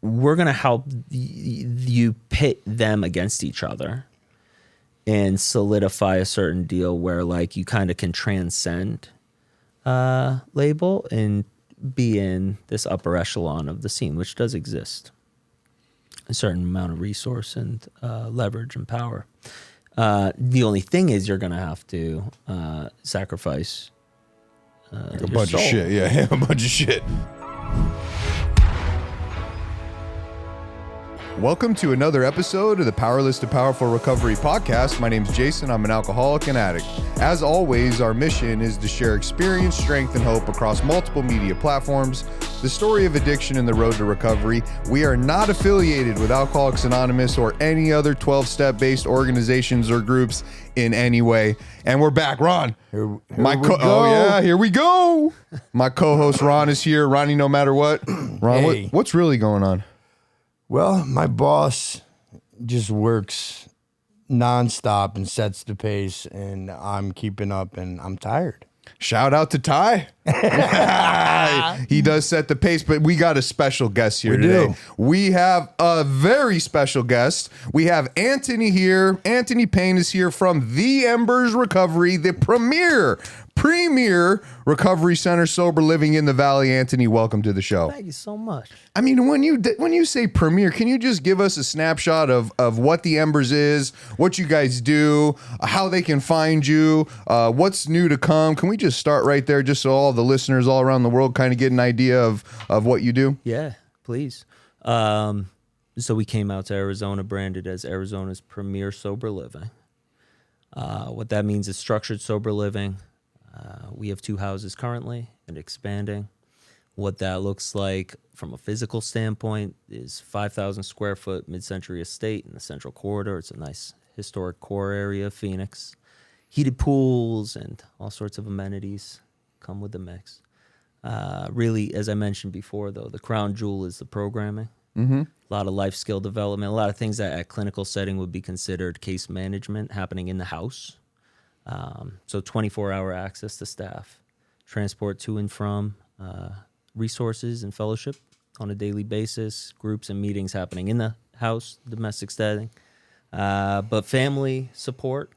we're going to help you pit them against each other and solidify a certain deal where like you kind of can transcend label and be in this upper echelon of the scene, which does exist. A certain amount of resource and leverage and power. The only thing is you're going to have to sacrifice a bunch of shit. Yeah, a bunch of shit. Welcome to another episode of the Powerless to Powerful Recovery podcast. My name's Jason. I'm an alcoholic and addict. As always, our mission is to share experience, strength, and hope across multiple media platforms. The story of addiction and the road to recovery. We are not affiliated with Alcoholics Anonymous or any other 12-step based organizations or groups in any way. And we're back, Ron. Here we go. My co-host Ron is here. Ronnie, no matter what. Ron, Hey. what's really going on? Well, my boss just works nonstop and sets the pace, and I'm keeping up, and I'm tired. Shout out to Ty. He does set the pace, but we got a special guest here today. do. We have a very special guest. We have Antony here. Antony Payne is here from the Embers Recovery, the premier recovery center, sober living in the Valley. Antony, welcome to the show. Thank you so much. I mean, when you say premier, can you just give us a snapshot of what the Embers is, what you guys do, how they can find you, what's new to come? Can we just start right there just so all the listeners all around the world kind of get an idea of what you do? Yeah, please. So we came out to Arizona branded as Arizona's premier sober living. What that means is structured sober living. We have 2 houses currently and expanding. What that looks like from a physical standpoint is 5,000 square foot mid-century estate in the Central Corridor. It's a nice historic core area of Phoenix. Heated pools and all sorts of amenities come with the mix. Really, as I mentioned before, though, the crown jewel is the programming. Mm-hmm. A lot of life skill development, a lot of things that at clinical setting would be considered case management happening in the house. So 24-hour access to staff, transport to and from resources and fellowship on a daily basis, groups and meetings happening in the house, domestic setting, but family support,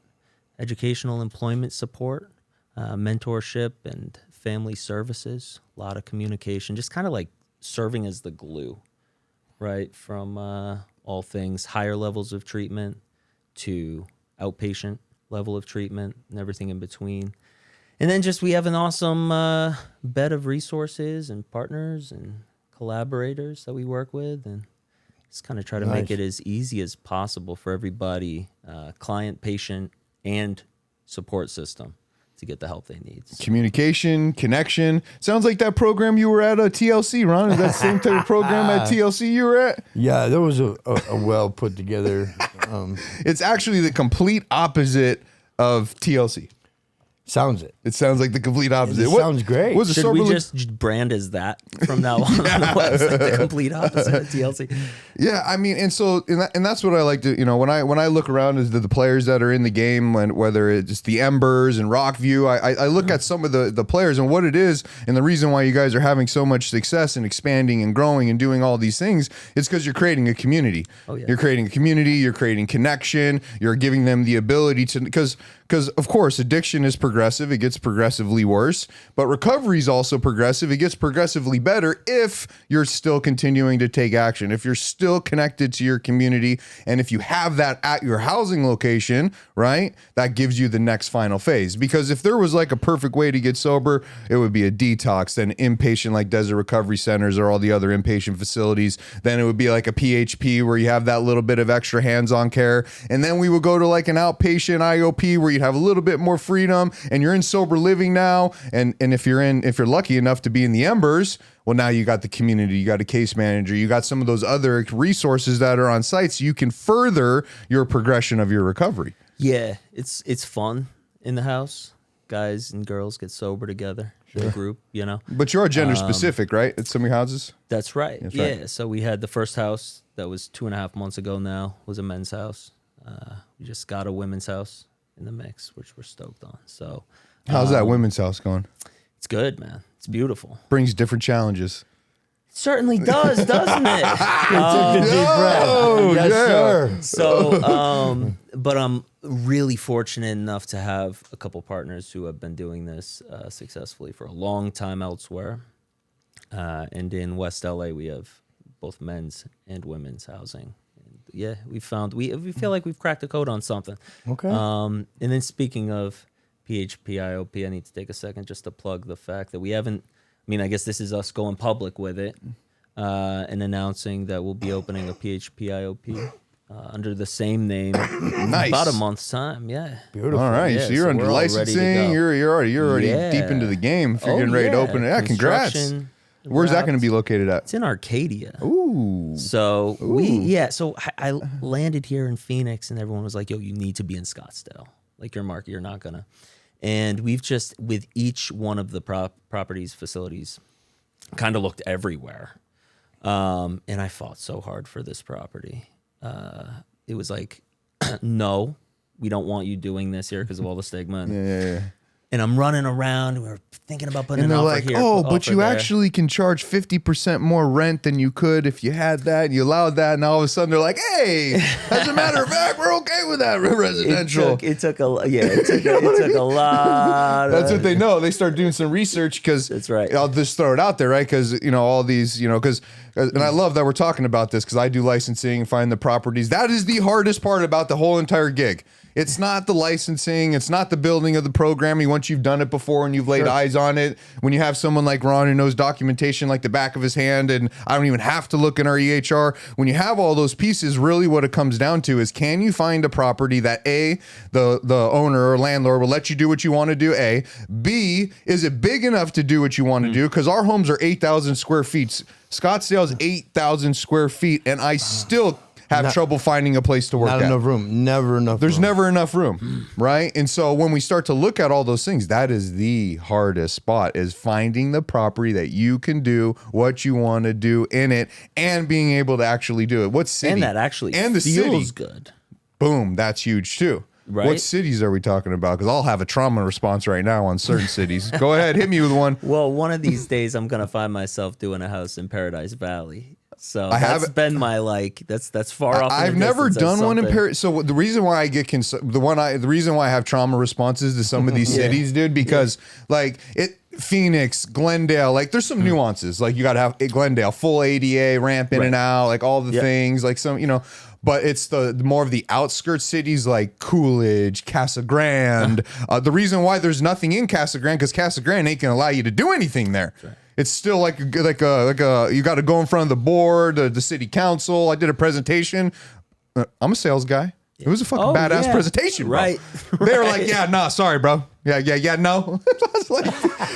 educational employment support, mentorship and family services, a lot of communication, just kind of like serving as the glue, right? From all things higher levels of treatment to outpatient level of treatment and everything in between. And then just we have an awesome bed of resources and partners and collaborators that we work with, and just kind of try to make it as easy as possible for everybody, client, patient, and support system to get the help they need. Communication, connection. Sounds like that program you were at TLC, Ron. Is that the same type of program at TLC you were at? Yeah, that was a well put together. It's actually the complete opposite of TLC. Sounds it. It sounds like the complete opposite. It sounds great. Was Should we just brand as that from now on on the website, the complete opposite of TLC? Yeah, I mean, and that's what I like to, when I look around as the players that are in the game, whether it's the Embers and Rockview, I look at some of the players and what it is, and the reason why you guys are having so much success and expanding and growing and doing all these things, it's because you're creating a community. Oh, yeah. You're creating a community, you're creating connection, you're giving them the ability to, because of course addiction is progressive, it gets progressively worse, but recovery is also progressive, it gets progressively better if you're still continuing to take action, if you're still connected to your community, and if you have that at your housing location, right, that gives you the next final phase. Because if there was like a perfect way to get sober, it would be a detox, then inpatient like Desert Recovery Centers or all the other inpatient facilities, then it would be like a PHP where you have that little bit of extra hands-on care, and then we would go to like an outpatient IOP where you'd have a little bit more freedom, and you're in sober living now, and if you're lucky enough to be in the Embers, well, now you got the community, you got a case manager, you got some of those other resources that are on site, so you can further your progression of your recovery. Yeah, it's fun in the house. Guys and girls get sober together, the group, But you are gender specific, right? At some of your houses? That's right. Right. So we had the first house that was 2.5 months ago now, was a men's house. We just got a women's house in the mix, which we're stoked on. So how's that women's house going? It's good, man. It's beautiful. Brings different challenges. certainly does, doesn't it? Took the deep breath. Oh, Yes, yeah. sir. So, but I'm really fortunate enough to have a couple partners who have been doing this successfully for a long time elsewhere. And in West LA, we have both men's and women's housing. And yeah, we feel like we've cracked the code on something. Okay. And then speaking of PHPIOP, I need to take a second just to plug the fact that we haven't. I mean, I guess this is us going public with it and announcing that we'll be opening a PHPIOP under the same name in Nice. about a month's time. Yeah. Beautiful. All right, Yeah, so you're so under we're all ready to licensing. go. You're already Yeah. deep into the game. If you're getting ready to open it, yeah, congrats. Construction Where's that going to wrapped. be located at? It's in Arcadia. Ooh, So so I landed here in Phoenix and everyone was like, yo, you need to be in Scottsdale. Like your market, you're not gonna. And we've just, with each one of the properties, facilities, kind of looked everywhere. And I fought so hard for this property. It was like, no, we don't want you doing this here because of all the stigma. And, yeah. and I'm running around. And we're thinking about putting And an they're offer like, here. oh, but offer you there. actually can charge 50% more rent than you could if you had that. And you allowed that. And all of a sudden they're like, hey, as a matter of fact, we're okay with that residential. It took a lot. That's what they know. They start doing some research because That's right. I'll just throw it out there, right? Because all these, because and I love that we're talking about this because I do licensing, find the properties. That is the hardest part about the whole entire gig. It's not the licensing. It's not the building of the programming once you've done it before and you've laid eyes on it. When you have someone like Ron who knows documentation like the back of his hand, and I don't even have to look in our EHR. When you have all those pieces, really what it comes down to is, can you find a property that A, the owner or landlord will let you do what you want to do, A. B, is it big enough to do what you want to do? Because our homes are 8,000 square feet. Scottsdale's 8,000 square feet, and I still have trouble finding a place to work Not at. enough room. Never enough There's room. never enough room, right? And so when we start to look at all those things, that is the hardest spot, is finding the property that you can do what you want to do in it and being able to actually do it. What city? And that actually and the feels city. good. Boom, that's huge too. Right? What cities are we talking about? Because I'll have a trauma response right now on certain cities. Go ahead, hit me with one. Well, one of these days I'm gonna find myself doing a house in Paradise Valley. So I that's haven't- been my that's far off. in I've the never distance as done one in something. Paris. So the reason why I get the reason why I have trauma responses to some of these cities, dude, because like Phoenix, Glendale, like there's some nuances. Like you got to have Glendale full ADA ramp in and out, like all the things, like some, but it's the more of the outskirts cities like Coolidge, Casa Grande. The reason why there's nothing in Casa Grande, because Casa Grande ain't gonna allow you to do anything there. It's still like a you got to go in front of the board, the city council. I did a presentation. I'm a sales guy. It was a fucking Oh, badass yeah. presentation, bro. Right. They were like, yeah, nah, sorry, bro. Yeah, no. I was like,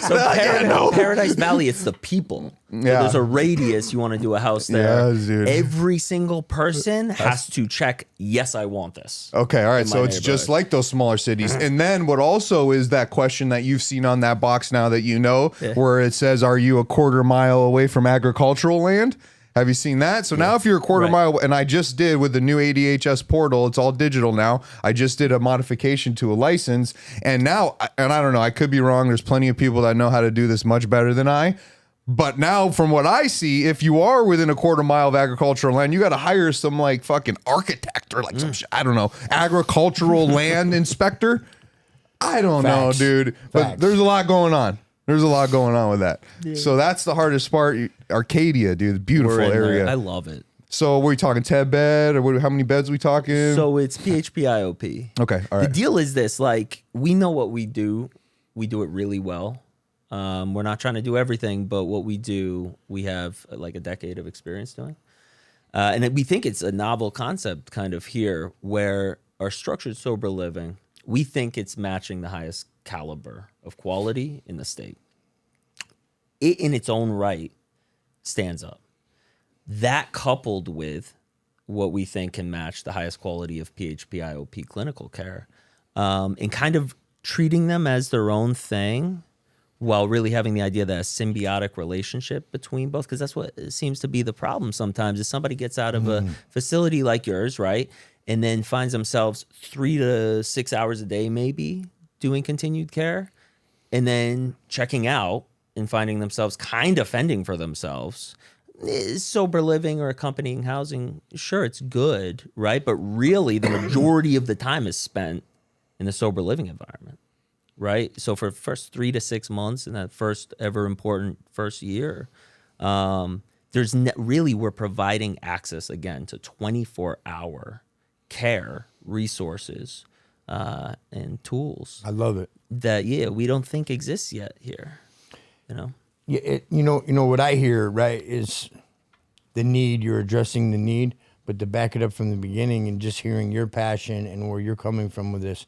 So Paradise Valley, it's the people. So Yeah. there's a radius you want to do a house there. Yeah, dude. Every single person has to check, yes, I want this. Okay, all right. in So my it's just neighborhood. like those smaller cities. And then what also is that question that you've seen on that box now that you know, where it says, are you a quarter mile away from agricultural land? Have you seen that? So now if you're a quarter mile, and I just did with the new ADHS portal, it's all digital now. I just did a modification to a license. And now, and I don't know, I could be wrong. There's plenty of people that know how to do this much better than I. But now from what I see, if you are within a quarter mile of agricultural land, you got to hire some like fucking architect or like some shit, I don't know, agricultural land inspector. I don't know, Facts. dude. But Facts. there's a lot going on. There's a lot going on with that. So that's the hardest part. Arcadia, dude, beautiful We're in there. area. I love it. So were we talking 10 bed or how many beds we talking? So it's PHPIOP. Okay, all The right. deal is this: like, we know what we do. We do it really well. We're not trying to do everything, but what we do, we have like a decade of experience doing. And we think it's a novel concept kind of here, where our structured sober living, we think it's matching the highest caliber of quality in the state. It in its own right stands up. That coupled with what we think can match the highest quality of PHPIOP clinical care, and kind of treating them as their own thing, while really having the idea that a symbiotic relationship between both, because that's what seems to be the problem sometimes, is somebody gets out of a facility like yours, right, and then finds themselves 3 to 6 hours a day maybe doing continued care, and then checking out and finding themselves kind of fending for themselves, sober living or accompanying housing, sure, it's good, right? But really, the majority of the time is spent in the sober living environment, right? So for the first 3 to 6 months in that first ever important first year, really we're providing access again to 24-hour care, resources, and tools. I love it. That we don't think exists yet here, you know. Yeah, you know what I hear, right, is the need. You're addressing the need, but to back it up from the beginning and just hearing your passion and where you're coming from with this,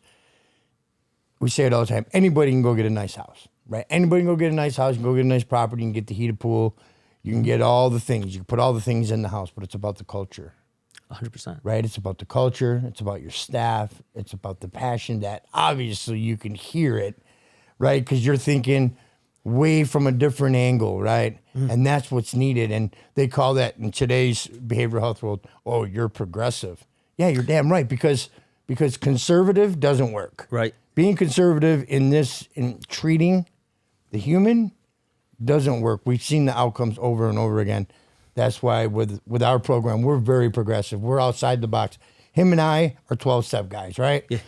we say it all the time. Anybody can go get a nice house, right? Anybody can go get a nice house, you can go get a nice property, you can get the heated pool, you can get all the things, you can put all the things in the house, but it's about the culture. 100%. Right? It's about the culture, it's about your staff, it's about the passion that obviously you can hear it, right? Because you're thinking way from a different angle, right? And that's what's needed. And they call that in today's behavioral health world, oh, you're progressive. Yeah, you're damn right, because conservative doesn't work. Right. Being conservative in treating the human doesn't work. We've seen the outcomes over and over again. That's why with our program, we're very progressive. We're outside the box. Him and I are 12-step guys, right? Yeah.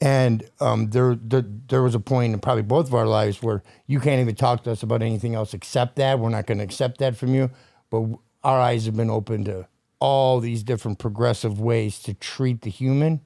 And there was a point in probably both of our lives where you can't even talk to us about anything else except that. We're not going to accept that from you. But our eyes have been open to all these different progressive ways to treat the human.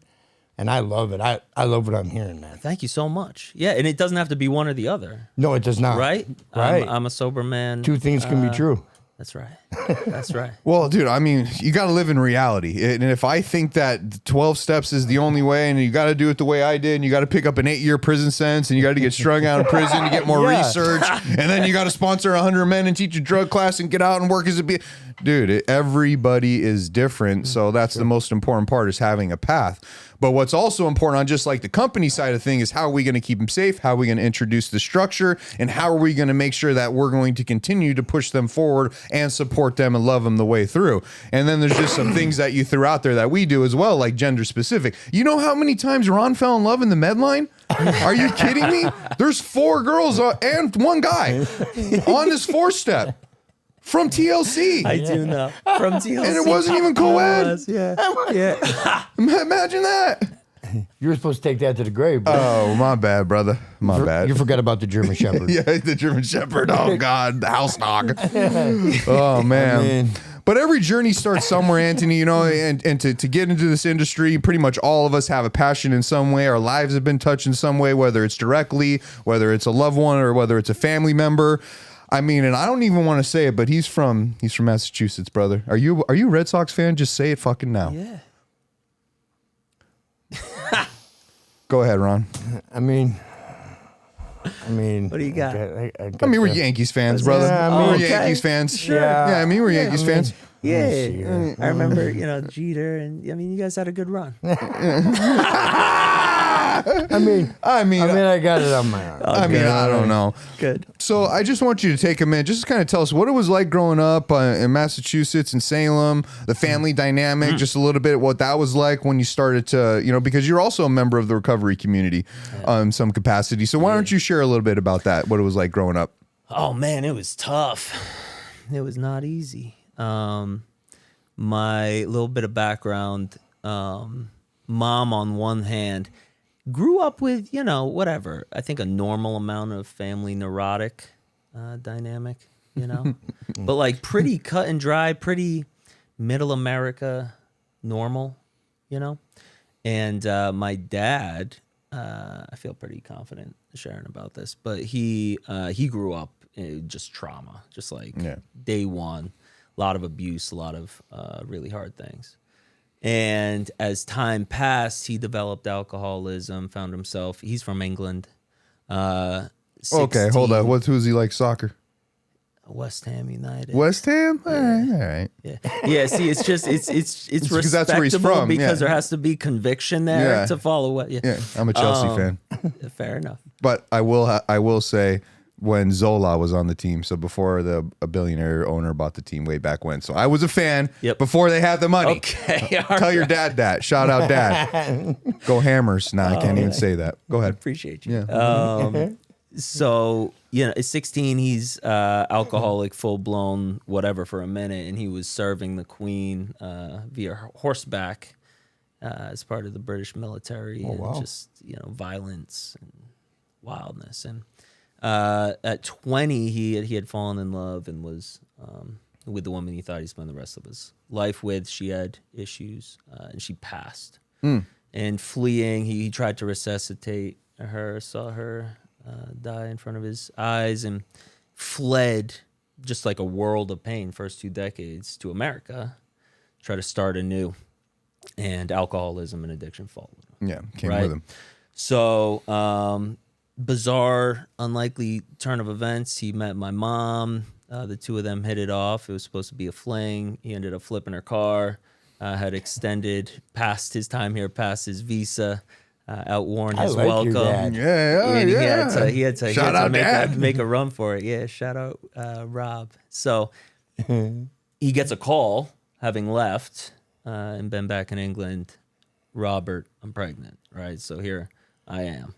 And I love it. I love what I'm hearing, man. Thank you so much. Yeah, and it doesn't have to be one or the other. No, it does not. Right? Right. I'm a sober man. Two things can be true. That's right. That's right. Well, dude, I mean, you got to live in reality. And if I think that 12 steps is the only way and you got to do it the way I did and you got to pick up an 8-year prison sentence and you got to get strung out of prison to get more research and then you got to sponsor 100 men and teach a drug class and get out and work as a dude, everybody is different. So that's the most important part, is having a path. But what's also important on just like the company side of thing is how are we going to keep them safe? How are we going to introduce the structure? And how are we going to make sure that we're going to continue to push them forward and support them and love them the way through? And then there's just some things that you threw out there that we do as well, like gender specific. You know how many times Ron fell in love in the Medline? Are you kidding me? There's 4 girls and 1 guy on this 4-step. From TLC. I do know. From TLC. And it wasn't even co-ed. Yeah. Imagine that. You were supposed to take that to the grave, bro. Oh, my bad, brother. My bad. You forgot about the German Shepherd. Yeah, the German Shepherd. Oh, God. The house dog. Oh, man. I mean, but every journey starts somewhere, Antony, you know, and to get into this industry, pretty much all of us have a passion in some way. Our lives have been touched in some way, whether it's directly, whether it's a loved one, or whether it's a family member. I mean, and I don't even want to say it, but he's from Massachusetts, brother. Are you a Red Sox fan? Just say it fucking now. Yeah. Go ahead, Ron. I mean, what do you got? I mean, we're Yankees fans, brother. Yeah, I mean, we're Yankees fans. Sure. Yeah, I mean, we're Yankees fans. Yeah. I remember, Jeter, and I mean, you guys had a good run. I mean, I got it on my own. I mean, I don't know. Good. So I just want you to take a minute, just to kind of tell us what it was like growing up in Massachusetts and Salem, the family dynamic, just a little bit what that was like when you started to, because you're also a member of the recovery community in some capacity. So why don't you share a little bit about that, what it was like growing up? Oh, man, it was tough. It was not easy. My little bit of background, mom on one hand, grew up with, whatever. I think a normal amount of family neurotic dynamic, but like pretty cut and dry, pretty middle America normal, And my dad, I feel pretty confident sharing about this, but he grew up in just trauma, just like day one, a lot of abuse, a lot of really hard things. And as time passed, he developed alcoholism, found himself, he's from England. 16, okay, hold on. Who's he like soccer? West Ham United. West Ham? All right. Yeah, see, it's just, it's respectable that's where he's from, because there has to be conviction there to follow what, Yeah, I'm a Chelsea fan. Fair enough. But I will say, when Zola was on the team, so before a billionaire owner bought the team way back when. So I was a fan before they had the money. Okay. Tell your dad that. Shout out, Dad. Go Hammers. Nah, I can't even say that. Go ahead. Appreciate you. Yeah. So, at 16, he's alcoholic, full blown, whatever for a minute, and he was serving the Queen via horseback as part of the British military, and just violence and wildness. And at 20, he had fallen in love and was with the woman he thought he'd spend the rest of his life with. She had issues, and she passed. And fleeing, he tried to resuscitate her, saw her die in front of his eyes, and fled just like a world of pain, first 2 decades, to America, try to start anew. And alcoholism and addiction followed him. Yeah, came with him. So, bizarre, unlikely turn of events. He met my mom. The two of them hit it off. It was supposed to be a fling. He ended up flipping her car, had extended past his time here, past his visa, outworn his welcome. And he had to make a run for it. Yeah, shout out Rob. So he gets a call, having left and been back in England. Robert, I'm pregnant, right? So here I am,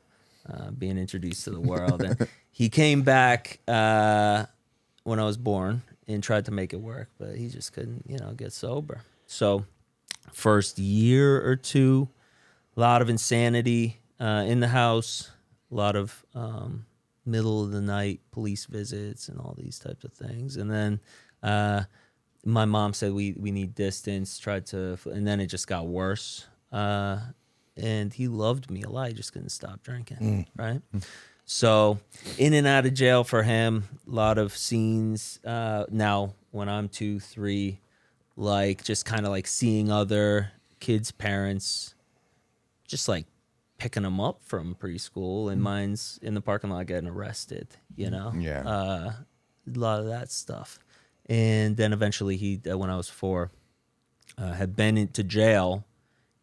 being introduced to the world. And he came back when I was born and tried to make it work, but he just couldn't, get sober. So first year or two, a lot of insanity in the house, a lot of middle of the night police visits and all these types of things. And then my mom said we need distance, and then it just got worse. And he loved me a lot. He just couldn't stop drinking, right? So in and out of jail for him, a lot of scenes. Now when I'm 2, 3, like just kind of like seeing other kids' parents, just like picking them up from preschool, and mine's in the parking lot getting arrested, Yeah. A lot of that stuff. And then eventually he, when I was 4, had been into jail,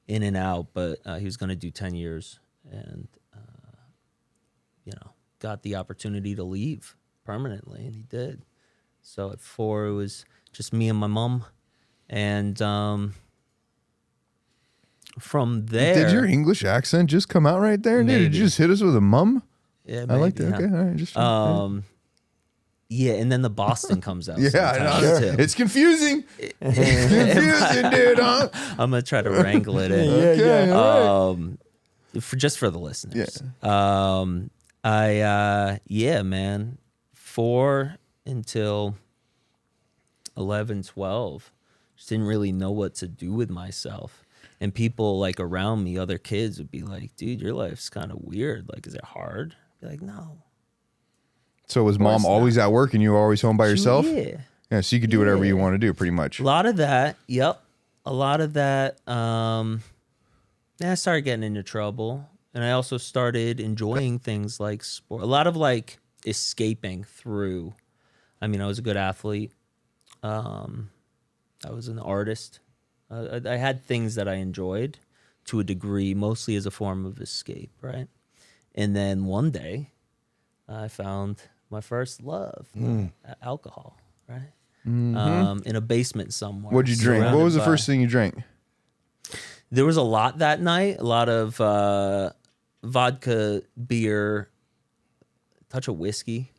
in and out, but he was going to do 10 years and, got the opportunity to leave permanently, and he did. So at 4, it was just me and my mom. And from there... Did your English accent just come out right there? Maybe. Did you just hit us with a mum? Yeah, I like that. huh? Okay, all right. Just yeah, and then the Boston comes out. yeah, I know. too. It's confusing. It's confusing, dude. Huh? I'm gonna try to wrangle it in. Okay, all right. Just for the listeners. Yeah. Man, 4 until 11, 12, just didn't really know what to do with myself. And people like around me, other kids would be like, dude, your life's kind of weird. Like, is it hard? I'd be like, no. So was mom always at work and you were always home by yourself? Yeah. Yeah, so you could do whatever you want to do, pretty much. A lot of that. Yep. A lot of that. I started getting into trouble. And I also started enjoying things like sport. A lot of like escaping through. I mean, I was a good athlete. I was an artist. I had things that I enjoyed to a degree, mostly as a form of escape, right? And then one day, I found my first love, alcohol, right? In a basement somewhere. What'd you drink? What was the first thing you drank? There was a lot that night. A lot of vodka, beer, touch of whiskey.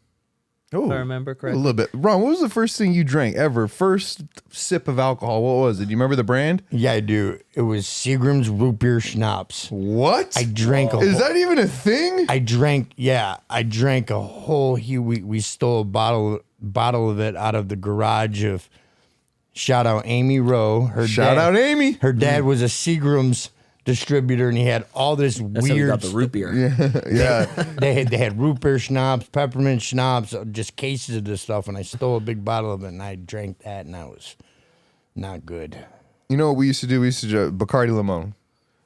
If I remember correctly. A little bit. Ron, what was the first thing you drank ever? First sip of alcohol. What was it? Do you remember the brand? Yeah, I do. It was Seagram's root beer schnapps. What? I drank a Is that even a thing? I drank a whole we stole a bottle of it out of the garage of, shout out Amy Rowe. Shout out Amy. Her dad was a Seagram's distributor, and he had all this That's how we weird got the root beer. Yeah. They had root beer schnapps, peppermint schnapps, just cases of this stuff, and I stole a big bottle of it, and I drank that, and that was not good. You know what we used to do? We used to do Bacardi Limon,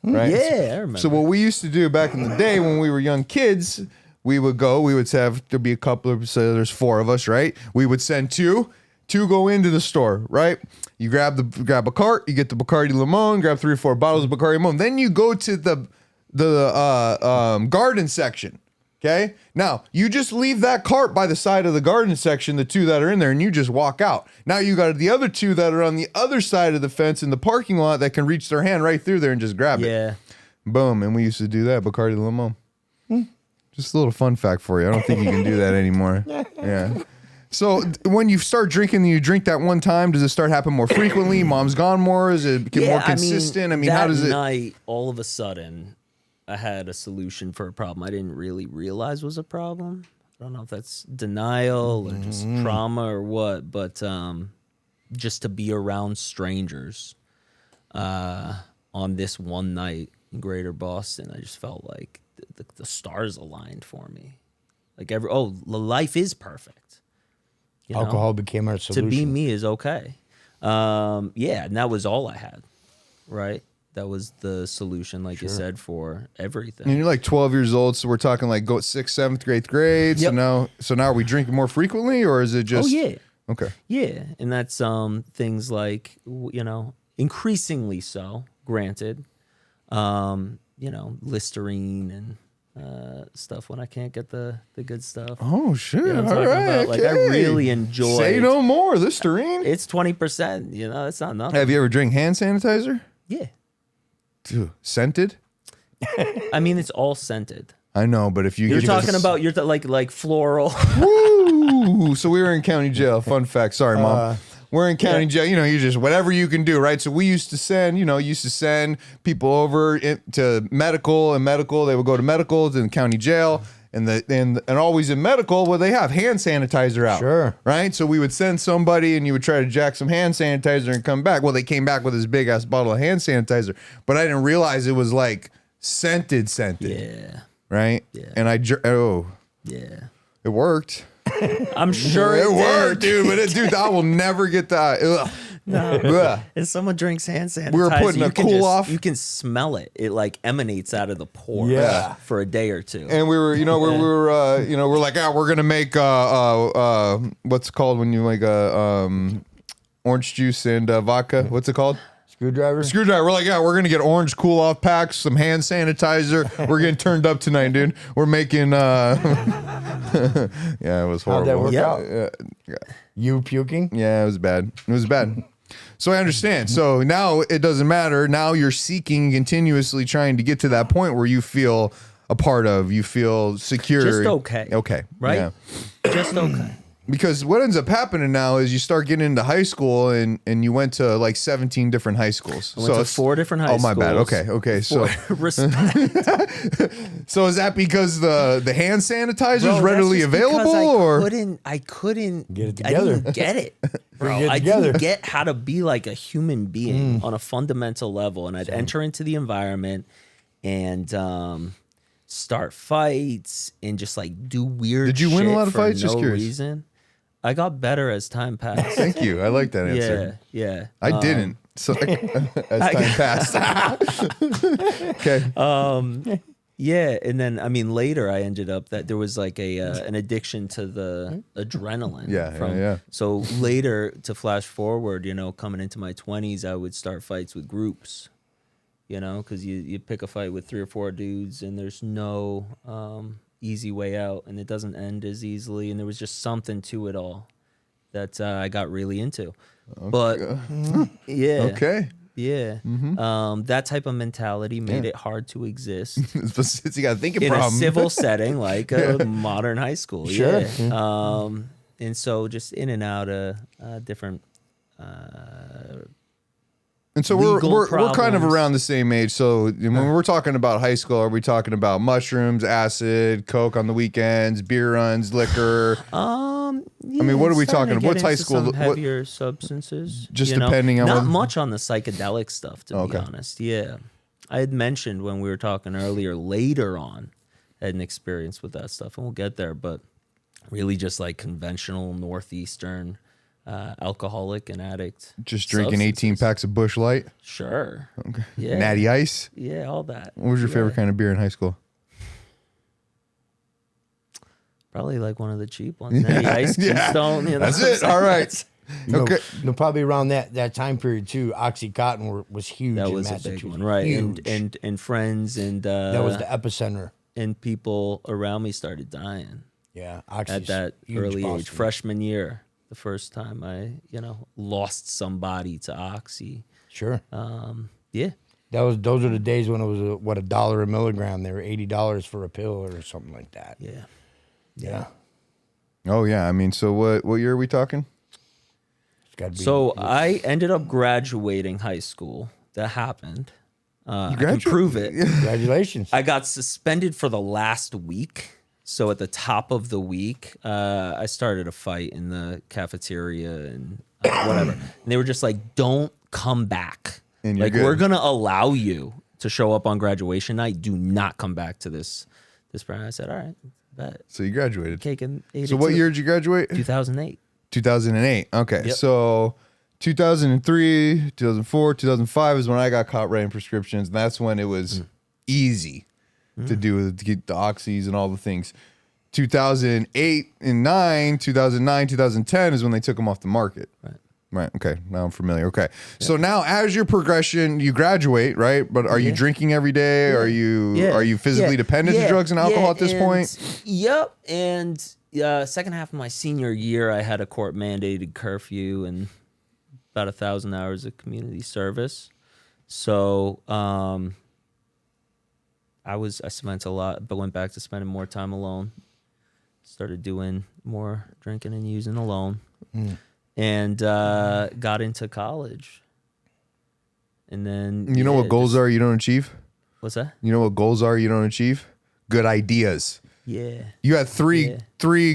right? Yeah, I remember. So what we used to do back in the day when we were young kids, there'd be a couple of, so there's 4 of us, right? We would send 2 go into the store, right? You grab a cart, you get the Bacardi Limon, grab 3 or 4 bottles of Bacardi Limon. Then you go to the garden section. Okay. Now you just leave that cart by the side of the garden section, the 2 that are in there, and you just walk out. Now you got the other 2 that are on the other side of the fence in the parking lot that can reach their hand right through there and just grab it. Yeah. Boom. And we used to do that, Bacardi Limon. Just a little fun fact for you. I don't think you can do that anymore. Yeah. So when you start drinking, you drink that one time. Does it start happening more frequently? Mom's gone more. Is it get more consistent? I mean, how does it? That night, all of a sudden, I had a solution for a problem I didn't really realize was a problem. I don't know if that's denial or just trauma or what, but just to be around strangers on this one night in Greater Boston, I just felt like the stars aligned for me. Like life is perfect. You know? Alcohol became our solution. To be me is okay. Yeah, and that was all I had, right? That was the solution, like you said, for everything. And you're like 12 years old, so we're talking like go 6th, 7th, 8th grade. Yep. So now are we drinking more frequently, or is it just? Oh yeah. Okay. Yeah, and that's things like increasingly so. Granted, Listerine and stuff when I can't get the good stuff. Oh shit! You know what I'm All talking right. about? Like I really enjoy. Say no more. Listerine. It's 20%. It's not nothing. Have you ever drank hand sanitizer? Yeah. Dude, scented? I mean, it's all scented. I know, but if you You're get talking about like floral. Woo! So we were in county jail. Fun fact. Sorry, Mom. We're in county jail. You just whatever you can do, right? So we used to send people over to medical, and medical. They would go to medical, then county jail, and always in medical, well, they have hand sanitizer out. Sure. Right? So we would send somebody, and you would try to jack some hand sanitizer and come back. Well, they came back with this big ass bottle of hand sanitizer, but I didn't realize it was like scented. Yeah. Right? Yeah. And Yeah. it worked. I'm sure It worked, dude. But I will never get that. Ugh. No. Ugh. If someone drinks hand sanitizer, We were putting a cool off. You can smell it. It like emanates out of the pore Yeah. for a day or two. And we were, we're like, we're gonna make what's it called when you make orange juice and vodka? What's it called? Screwdriver. We're like, we're gonna get orange cool off packs, some hand sanitizer. We're getting turned up tonight, dude. We're making. Yeah, it was horrible. How'd that work Yeah. out? You puking? Yeah, it was bad. So I understand. So now it doesn't matter. Now you're seeking, continuously trying to get to that point where you feel a part of, you feel secure. Just okay. Okay. Right? Yeah. Just okay. Because what ends up happening now is you start getting into high school and you went to like 17 different high schools. I went to 4 different high schools. Oh, my bad. Okay. So Respect. so is that because the hand sanitizer is Bro, readily that's just available, because or I couldn't Get it I together. didn't get it, bro. Get it I together. didn't get how to be like a human being on a fundamental level, and I'd enter into the environment and start fights and just like do weird. Did you win a shit lot of for fights? Just no curious. reason. I got better as time passed. Thank you. I like that answer. Yeah. I didn't. So as time passed. Okay. Yeah, and then I mean later I ended up that there was like an addiction to the adrenaline. Yeah. So later, to flash forward, coming into my 20s, I would start fights with groups. Because you pick a fight with 3 or 4 dudes, and there's no easy way out, and it doesn't end as easily. And there was just something to it all that I got really into. But yeah, Okay. yeah, that type of mentality made it hard to exist Since you got to think in problem. a civil setting like a modern high school. Sure. Yeah. And so just in and out of different. And so legal we're kind of problems. around the same age. So when we're talking about high school, are we talking about mushrooms, acid, coke on the weekends, beer runs, liquor? Yeah, I mean, what are we starting to talking? What's get high into school? some heavier substances. Just depending on not what- much on the psychedelic stuff, to Okay. be honest. Yeah, I had mentioned when we were talking earlier. Later on, I had an experience with that stuff, and we'll get there. But really, just like conventional northeastern alcoholic and addict. Just drinking 18 substances. packs of Busch Light, Sure. Yeah. Natty Ice. Yeah, all that. What was your favorite kind of beer in high school? Probably like one of the cheap ones. Natty Ice, Keystone. That's it. All right. Okay. Probably around that time period too. OxyContin was huge. That in was a Massachusetts. big one, right? Huge. And friends and that was the epicenter. and people around me started dying Yeah, Oxy's at that huge early age. Boston. Freshman year, the first time I lost somebody to Oxy. Sure. Yeah, Those are the days when it was $1 a milligram. They were $80 for a pill or something like that. Yeah. Yeah. Oh yeah. I mean, so what year are we talking? It's got to be. So I ended up graduating high school. That happened. I can graduated? prove it. Congratulations. I got suspended for the last week. So at the top of the week, I started a fight in the cafeteria and whatever. And they were just like, "Don't come back. And you're Like good. we're gonna allow you to show up on graduation night. Do not come back to this." Brand. I said, "All right, bet." So you graduated. Cake and So what year did you graduate? 2008. 2008. Okay. Yep. So 2003, 2004, 2005 is when I got caught writing prescriptions. And that's when it was easy to do, to get the oxys and all the things. 2008 and 9, 2009, 2010 is when they took them off the market. Right. Okay. Now I'm familiar. Okay. So now as your progression, you graduate, right? But are you drinking every day? Are you physically dependent to drugs and alcohol at this point? Yep. And second half of my senior year, I had a court mandated curfew and about 1,000 hours of community service. So I spent a lot, but went back to spending more time alone. Started doing more drinking and using alone. And got into college. And then You know what goals are you don't achieve? What's that? You know what goals are you don't achieve? Good ideas. Yeah. You had three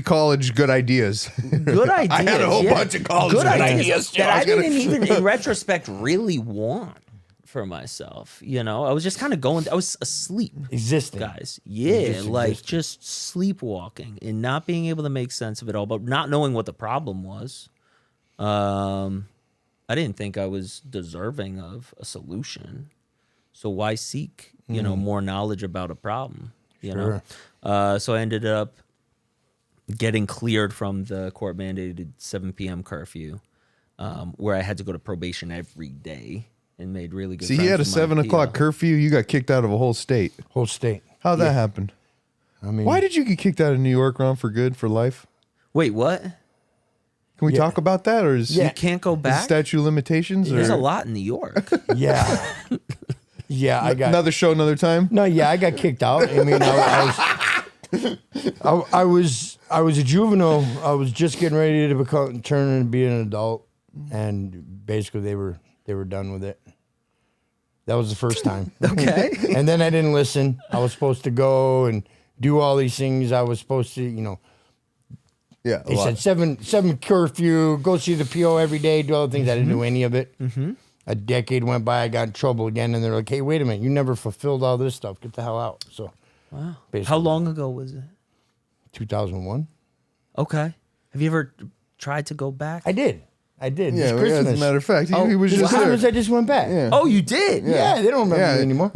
college good ideas. Good ideas. I had a whole bunch of college good ideas. that I didn't even, in retrospect, really want for myself. You know, I was just kind of going. I was asleep, Existing. guys. Yeah, Just like existing. just sleepwalking and not being able to make sense of it all, but not knowing what the problem was. I didn't think I was deserving of a solution. So why seek, more knowledge about a problem? You know, so I ended up getting cleared from the court mandated 7 p.m. curfew, where I had to go to probation every day and made really good. See, he had a friends with my 7 o'clock PO. curfew. You got kicked out of a whole state. Whole state. How'd that happen? I mean, Why did you get kicked out of New York, Ron, for good, for life? Wait, what? Can we talk about that, or is You can't go is it back. statute of limitations? There's or a lot in New York. Yeah. Yeah, I got another show, another time. No, yeah, I got kicked out. I mean, I was a juvenile. I was just getting ready to turn and be an adult, and basically they were done with it. That was the first time. Okay. And then I didn't listen. I was supposed to go and do all these things. I was supposed to, Yeah, they said seven curfew, go see the PO every day, do all the things. I didn't do any of it. A decade went by, I got in trouble again, and they're like, "Hey, wait a minute, you never fulfilled all this stuff. Get the hell out." So, Wow. basically, How long ago was it? 2001. Okay. Have you ever tried to go back? I did. Yeah, This well, Christmas. as a matter of fact, he was This just Christmas, there. I just went back. Yeah. Oh, you did? Yeah, they don't remember me anymore.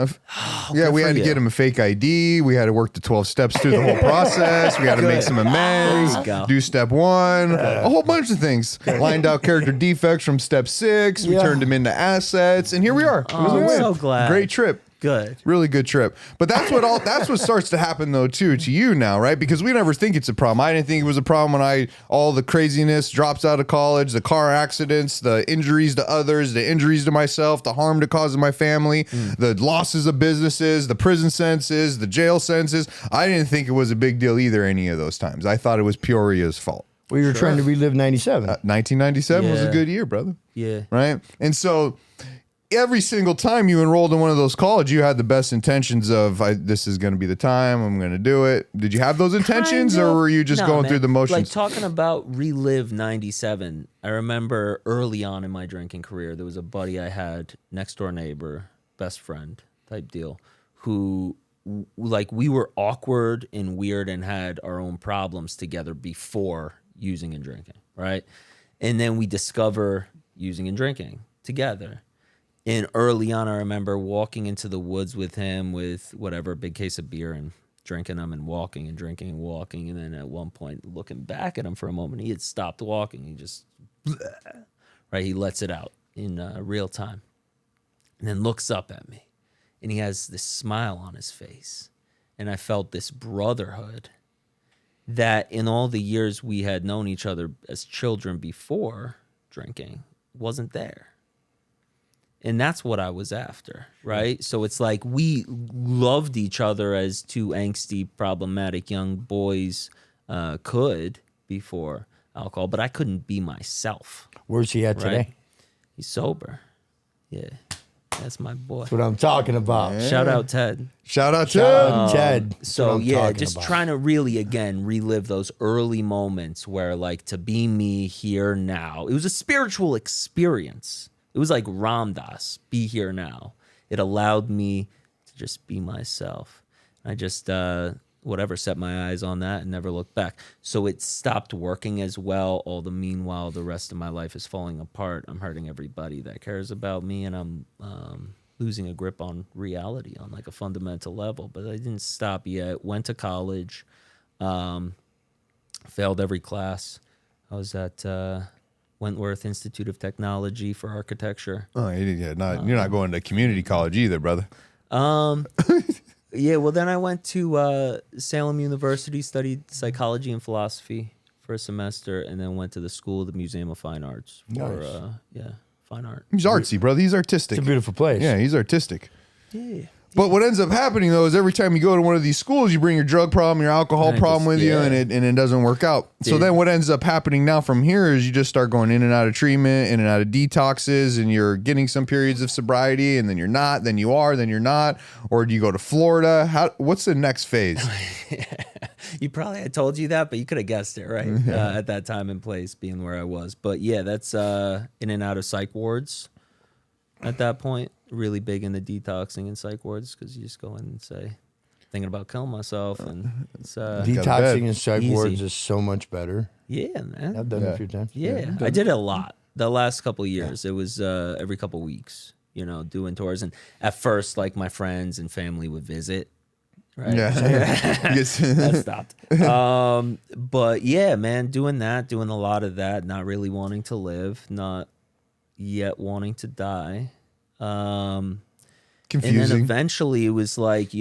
Yeah, we for had to you. get him a fake ID. We had to work the 12 steps through the whole process. We had to make some amends, There you go. do step 1, a whole bunch of things. Lined out character defects from step 6. We Yeah. turned them into assets, and here we are. It was a I'm win. so glad. Great trip. Good. Really good trip. But that's what starts to happen though too to you now, right? Because we never think it's a problem. I didn't think it was a problem when all the craziness, drops out of college, the car accidents, the injuries to others, the injuries to myself, the harm to cause my family, the losses of businesses, the prison sentences, the jail sentences. I didn't think it was a big deal either any of those times. I thought it was Peoria's fault. We were trying to relive 97. 1997 was a Yeah. good year, brother. Yeah. Right? And so every single time you enrolled in one of those colleges, you had the best intentions of, this is going to be the time, I'm going to do it. Did you have those intentions, Kind of. or were you just No, going man. through the motions? Like talking about relive 97. I remember early on in my drinking career, there was a buddy I had, next door neighbor, best friend type deal, who like we were awkward and weird and had our own problems together before using and drinking, right? And then we discover using and drinking together. And early on, I remember walking into the woods with him with whatever, a big case of beer and drinking them and walking and drinking and walking. And then at one point, looking back at him for a moment, he had stopped walking. He just, right? He lets it out in real time. And then looks up at me. And he has this smile on his face. And I felt this brotherhood that in all the years we had known each other as children before drinking wasn't there. And that's what I was after, right? So it's like we loved each other as two angsty, problematic young boys could before alcohol, but I couldn't be myself. Where's he at Right? today? He's sober. Yeah, that's my boy. That's what I'm talking about. Shout out Ted. Shout out to Shout out Ted. That's So what I'm yeah, talking just about. trying to really again relive those early moments where like to be me here now. It was a spiritual experience. It was like Ram Dass, be here now. It allowed me to just be myself. I just whatever set my eyes on that and never looked back. So it stopped working as well. All the meanwhile, the rest of my life is falling apart. I'm hurting everybody that cares about me, and I'm losing a grip on reality on like a fundamental level. But I didn't stop yet. Went to college, failed every class. I was at Wentworth Institute of Technology for architecture. Oh, you're not going to community college either, brother. Yeah, well, then I went to Salem University, studied psychology and philosophy for a semester, and then went to the School of the Museum of Fine Arts for, fine art. He's artsy, brother. He's artistic. It's a beautiful place. Yeah, he's artistic. Yeah. But what ends up happening though is every time you go to one of these schools, you bring your drug problem, your alcohol And it problem just- with you, yeah. and it doesn't work out. So Dude. then what ends up happening now from here is you just start going in and out of treatment, in and out of detoxes, and you're getting some periods of sobriety, and then you're not, then you are, then you're not, or do you go to Florida? What's the next phase? You probably, I told you that, but you could have guessed it, right? At that time and place, being where I was. But yeah, that's in and out of psych wards at that point. Really big in the detoxing and psych wards because you just go in and say, thinking about killing myself. And it's, Detoxing and psych Easy. wards is so much better. yeah, man. I've done it a few times. Yeah, I did it a lot. The last couple of years, it was every couple of weeks, doing tours. And at first, like my friends and family would visit, right? Yeah. That stopped. But yeah, man, doing a lot of that, not really wanting to live, not yet wanting to die. And then Confusing. eventually it was like,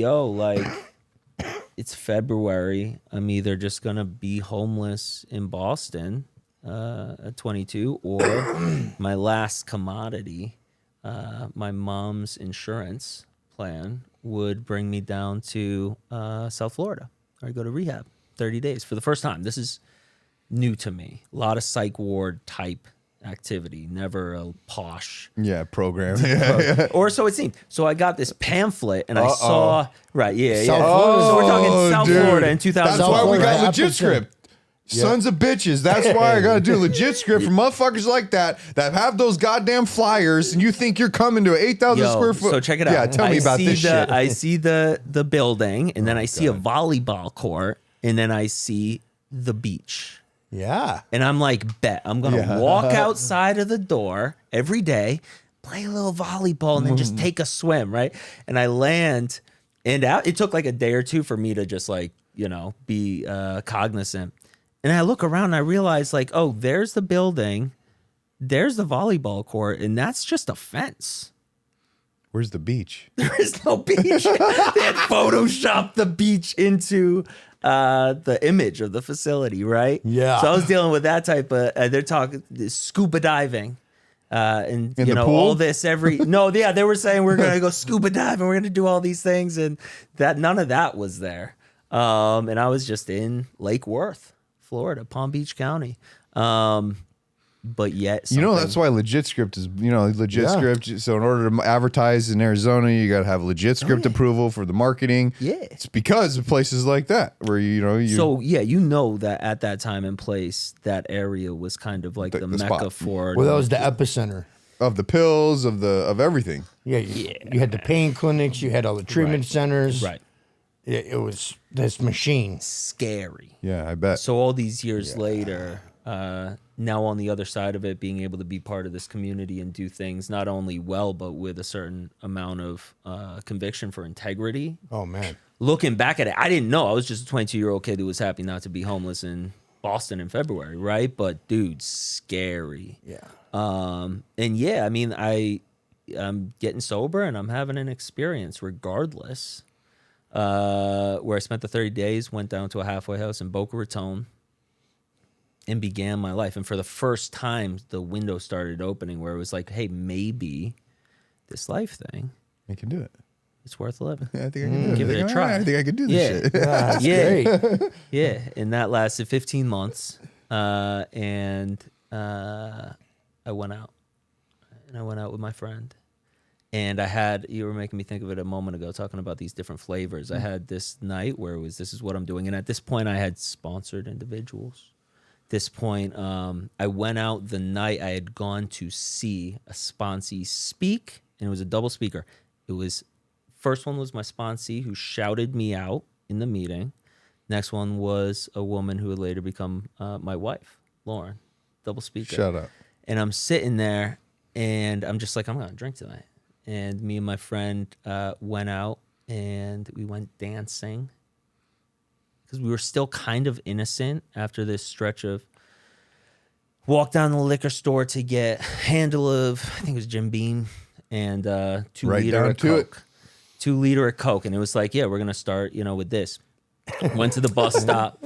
it's February. I'm either just going to be homeless in Boston at 22 or my last commodity, my mom's insurance plan would bring me down to South Florida or I go to rehab 30 days for the first time. This is new to me. A lot of psych ward type activity, never a posh program. Yeah. or so it seemed. So I got this pamphlet and I saw South Florida. So we're talking South dude. Florida in 2000. That's why we Florida, got legit 100%. script. Sons of bitches. That's why I gotta do legit script for motherfuckers like that have those goddamn flyers, and you think you're coming to an 8,000 square foot. So check it out. Yeah, tell me about this shit. I see the building, and then I see a volleyball court, and then I see the beach. Yeah. And I'm like, bet I'm gonna walk outside of the door every day, play a little volleyball, and then just take a swim, right? And I land, and out. It took like a day or two for me to just like be cognizant. And I look around and I realize like, oh, there's the building, there's the volleyball court, and that's just a fence. Where's the beach? There is no beach. They had photoshopped the beach into the image of the facility, right? Yeah. So I was dealing with that type of. They're talking scuba diving, and In the all pool? this they were saying we're gonna go scuba diving, we're gonna do all these things, and that none of that was there. And I was just in Lake Worth, Florida, Palm Beach County. But yet, That's why legit script is, legit script. So in order to advertise in Arizona, you got to have legit script approval for the marketing. Yeah. It's because of places like that where, you. So that at that time and place, that area was kind of like the the mecca spot. for. Well, that was the epicenter. Of the pills, of everything. Yeah, you had the pain clinics, you had all the treatment centers. right. It was this machine. Scary. Yeah, I bet. So all these years later, now on the other side of it, being able to be part of this community and do things not only well, but with a certain amount of conviction for integrity. Oh, man. Looking back at it, I didn't know. I was just a 22-year-old kid who was happy not to be homeless in Boston in February, right? But dude, scary. Yeah. And yeah, I mean, I'm getting sober and I'm having an experience regardless. Where I spent the 30 days, went down to a halfway house in Boca Raton and began my life. And for the first time, the window started opening where it was like, hey, maybe this life thing, You can do it. it's worth living. I think I can do it. Give it a All try. right, I think I can do this shit. That's Yeah. great. Yeah, and that lasted 15 months, and I went out, with my friend, and you were making me think of it a moment ago, talking about these different flavors. I had this night where this is what I'm doing, and at this point, I had sponsored individuals. This point, I went out the night I had gone to see a sponsee speak, and it was a double speaker. First one was my sponsee who shouted me out in the meeting. Next one was a woman who would later become my wife, Lauren, double speaker. Shut up. And I'm sitting there, and I'm just like, I'm going to drink tonight. And me and my friend went out, and we went dancing. Because we were still kind of innocent after this stretch of walk down the liquor store to get a handle of, I think it was Jim Beam, and 2 Right liter down of to Coke. 2 liter of Coke. And it was like, yeah, we're going to start, with this. Went to the bus stop,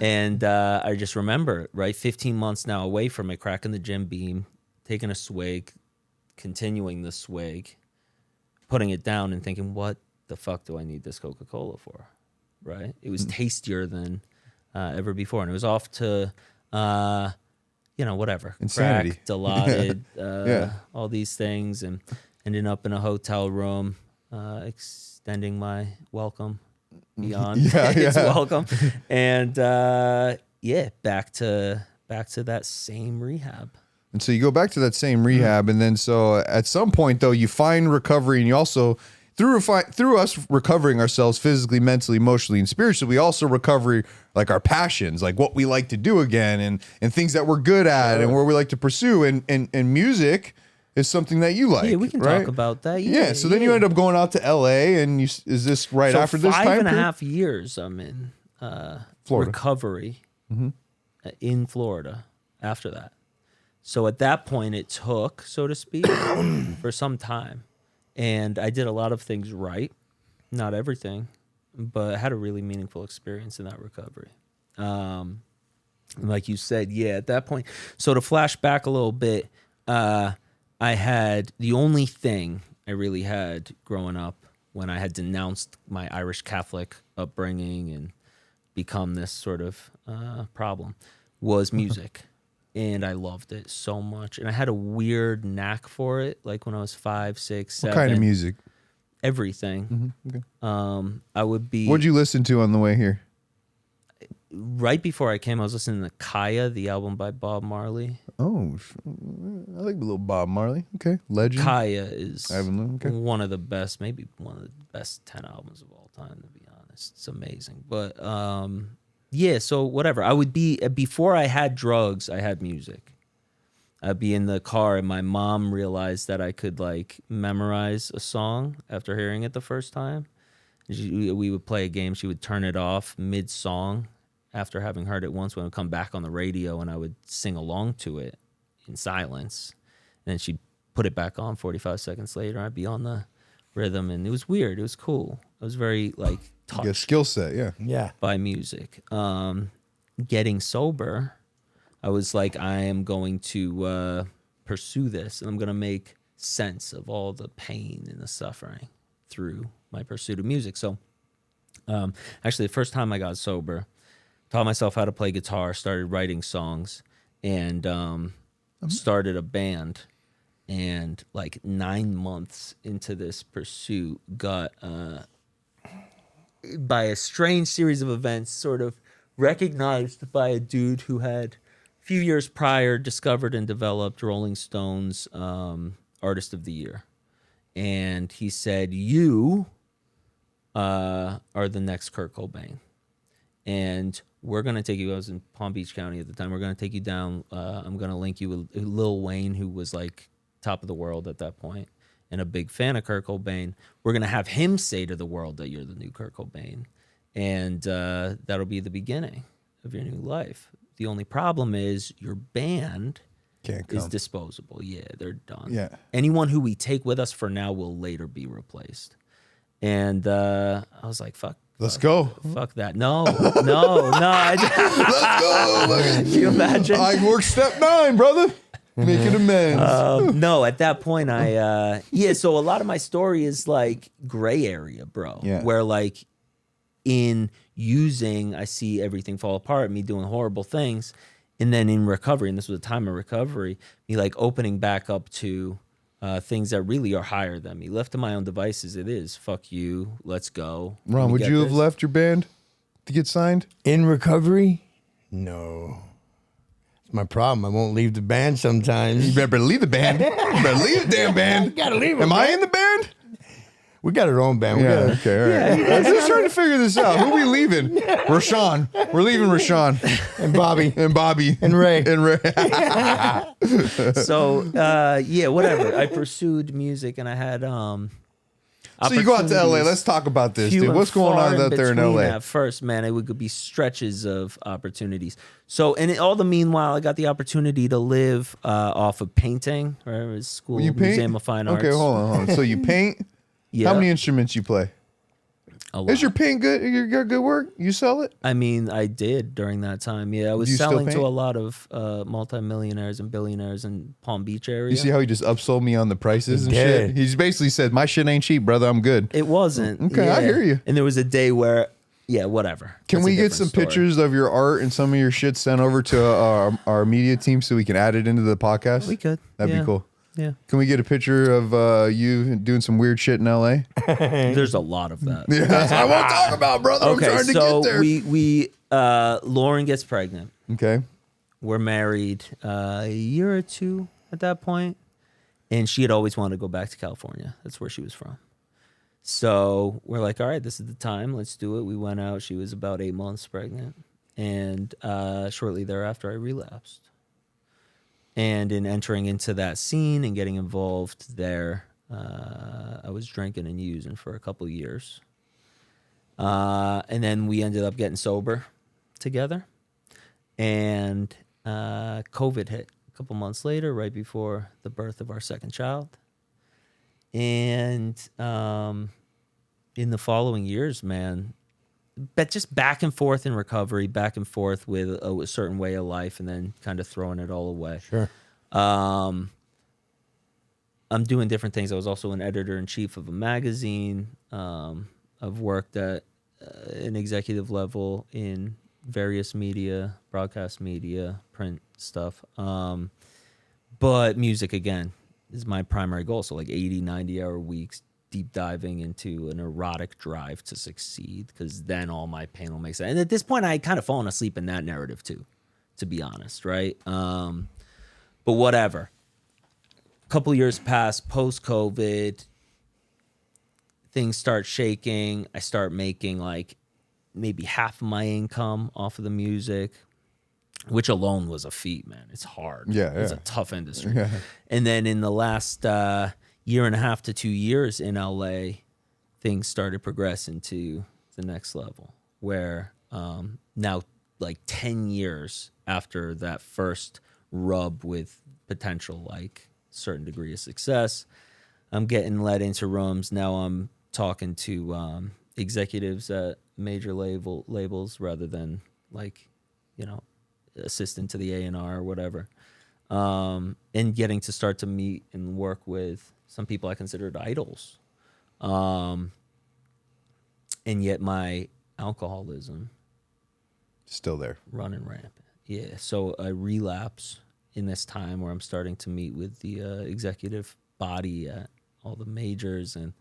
and I just remember, right, 15 months now away from it, cracking the Jim Beam, taking a swig, continuing the swig, putting it down and thinking, what the fuck do I need this Coca-Cola for, right? It was tastier than ever before, and it was off to, whatever. Insanity. Crack, Dilaudid, Yeah. all these things, and ending up in a hotel room, extending my welcome beyond its welcome, and back to that same rehab. And so you go back to that same rehab, and then so at some point though you find recovery, and you also through us recovering ourselves physically, mentally, emotionally, and spiritually, we also recover like our passions, like what we like to do again, and things that we're good at, and where we like to pursue, and music is something that you like. Yeah, we can right? talk about that. Yeah. So then you end up going out to LA, and is this right So after this time 5.5 period? years I'm in Florida. recovery in Florida after that. So at that point it took, so to speak, for some time. And I did a lot of things right. Not everything, but I had a really meaningful experience in that recovery. And like you said, at that point. So to flash back a little bit, I had the only thing I really had growing up when I had denounced my Irish Catholic upbringing and become this sort of problem was music. And I loved it so much. And I had a weird knack for it, like when I was 5, 6, 7. What kind of music? Everything. Okay. I would be... What'd you listen to on the way here? Right before I came, I was listening to Kaya, the album by Bob Marley. Oh, I like a little Bob Marley. Okay, legend. Kaya is Okay. one of the best, maybe one of the best 10 albums of all time, to be honest. It's amazing. But so whatever. I would be, before I had drugs, I had music. I'd be in the car, and my mom realized that I could like memorize a song after hearing it the first time. We would play a game. She would turn it off mid-song after having heard it once, when it would come back on the radio, and I would sing along to it in silence. And then she'd put it back on 45 seconds later. I'd be on the rhythm, and it was weird. It was cool. I was very like touched Your skill set, yeah. by music. Getting sober, I was like, I am going to pursue this, and I'm going to make sense of all the pain and the suffering through my pursuit of music. So actually, the first time I got sober, taught myself how to play guitar, started writing songs, and started a band. And like 9 months into this pursuit, got by a strange series of events sort of recognized by a dude who had a few years prior discovered and developed Rolling Stone's Artist of the Year. And he said, you are the next Kurt Cobain. And we're going to take you, I was in Palm Beach County at the time, we're going to take you down, I'm going to link you with Lil Wayne, who was like top of the world at that point and a big fan of Kurt Cobain. We're going to have him say to the world that you're the new Kurt Cobain. And that'll be the beginning of your new life. The only problem is your band is disposable. Yeah, they're done. Yeah. Anyone who we take with us for now will later be replaced. And I was like, fuck. Let's go. Fuck that. No. Let's go. Can you imagine? I work step 9, brother. Making amends. No, at that point, so a lot of my story is like gray area, bro. Yeah. Where like in using, I see everything fall apart, me doing horrible things. And then in recovery, and this was a time of recovery, me like opening back up to things that really are higher than me. Left to my own devices, it is. Fuck you. Let's go. Ron, would you have left your band to get signed? In recovery? No. It's my problem. I won't leave the band sometimes. You better leave the band. You better leave the damn band. Gotta leave it. Am I in the band? We got our own band. Yeah, okay, all right. I'm just trying to figure this out. Who are we leaving? Rashawn. We're leaving Rashawn. And Bobby. And Bobby. And Ray. And Ray. So, whatever. I pursued music and I had So you go out to LA. Let's talk about this, dude. What's going on out there in LA? At first, man, it would be stretches of opportunities. So, and all the meanwhile, I got the opportunity to live off of painting. Right, it was school You paint? museum of fine arts. Okay, hold on. So you paint? Yeah, How many instruments you play? a lot. Is your paint good? You got good work? You sell it? I mean, I did during that time. Yeah, I Do was you still selling to paint? a lot of multimillionaires and billionaires in Palm Beach area. You see how he just upsold me on the prices and did. shit? He's basically said, my shit ain't cheap, brother. I'm good. It wasn't. Okay, I hear you. And there was a day where, whatever. Can That's we a get different some story. pictures of your art and some of your shit sent over to our media team so we can add it into the podcast? We could. That'd yeah. be cool. Yeah. Can we get a picture of you doing some weird shit in LA? There's a lot of that. Yeah, that's what I want to talk about, brother. Okay, I'm trying to so get there. we Lauren gets pregnant. Okay. We're married a year or two at that point, and she had always wanted to go back to California. That's where she was from. So we're like, all right, this is the time. Let's do it. We went out. She was about 8 months pregnant, and shortly thereafter, I relapsed. And in entering into that scene and getting involved there, I was drinking and using for a couple of years. And then we ended up getting sober together. And COVID hit a couple months later, right before the birth of our second child. And in the following years, man, but just back and forth in recovery, back and forth with a certain way of life, and then kind of throwing it all away. Sure. I'm doing different things. I was also an editor-in-chief of a magazine. I've worked at an executive level in various media, broadcast media, print stuff. But music, again, is my primary goal. So like 80, 90-hour weeks, deep diving into an erotic drive to succeed, because then all my pain will make sense. And at this point, I had kind of fallen asleep in that narrative too, to be honest, right? But whatever. A couple years pass, post-COVID, things start shaking. I start making like maybe half of my income off of the music, which alone was a feat, man. It's hard. Yeah, It's yeah. a tough industry. Yeah. And then in the last year and a half to 2 years in LA, things started progressing to the next level, where now like 10 years after that first rub with potential like certain degree of success, I'm getting let into rooms. Now I'm talking to executives at major labels rather than like, assistant to the A&R or whatever. And getting to start to meet and work with some people I considered idols. And yet my alcoholism Still there. running rampant. Yeah. So I relapse in this time where I'm starting to meet with the executive body at all the majors. And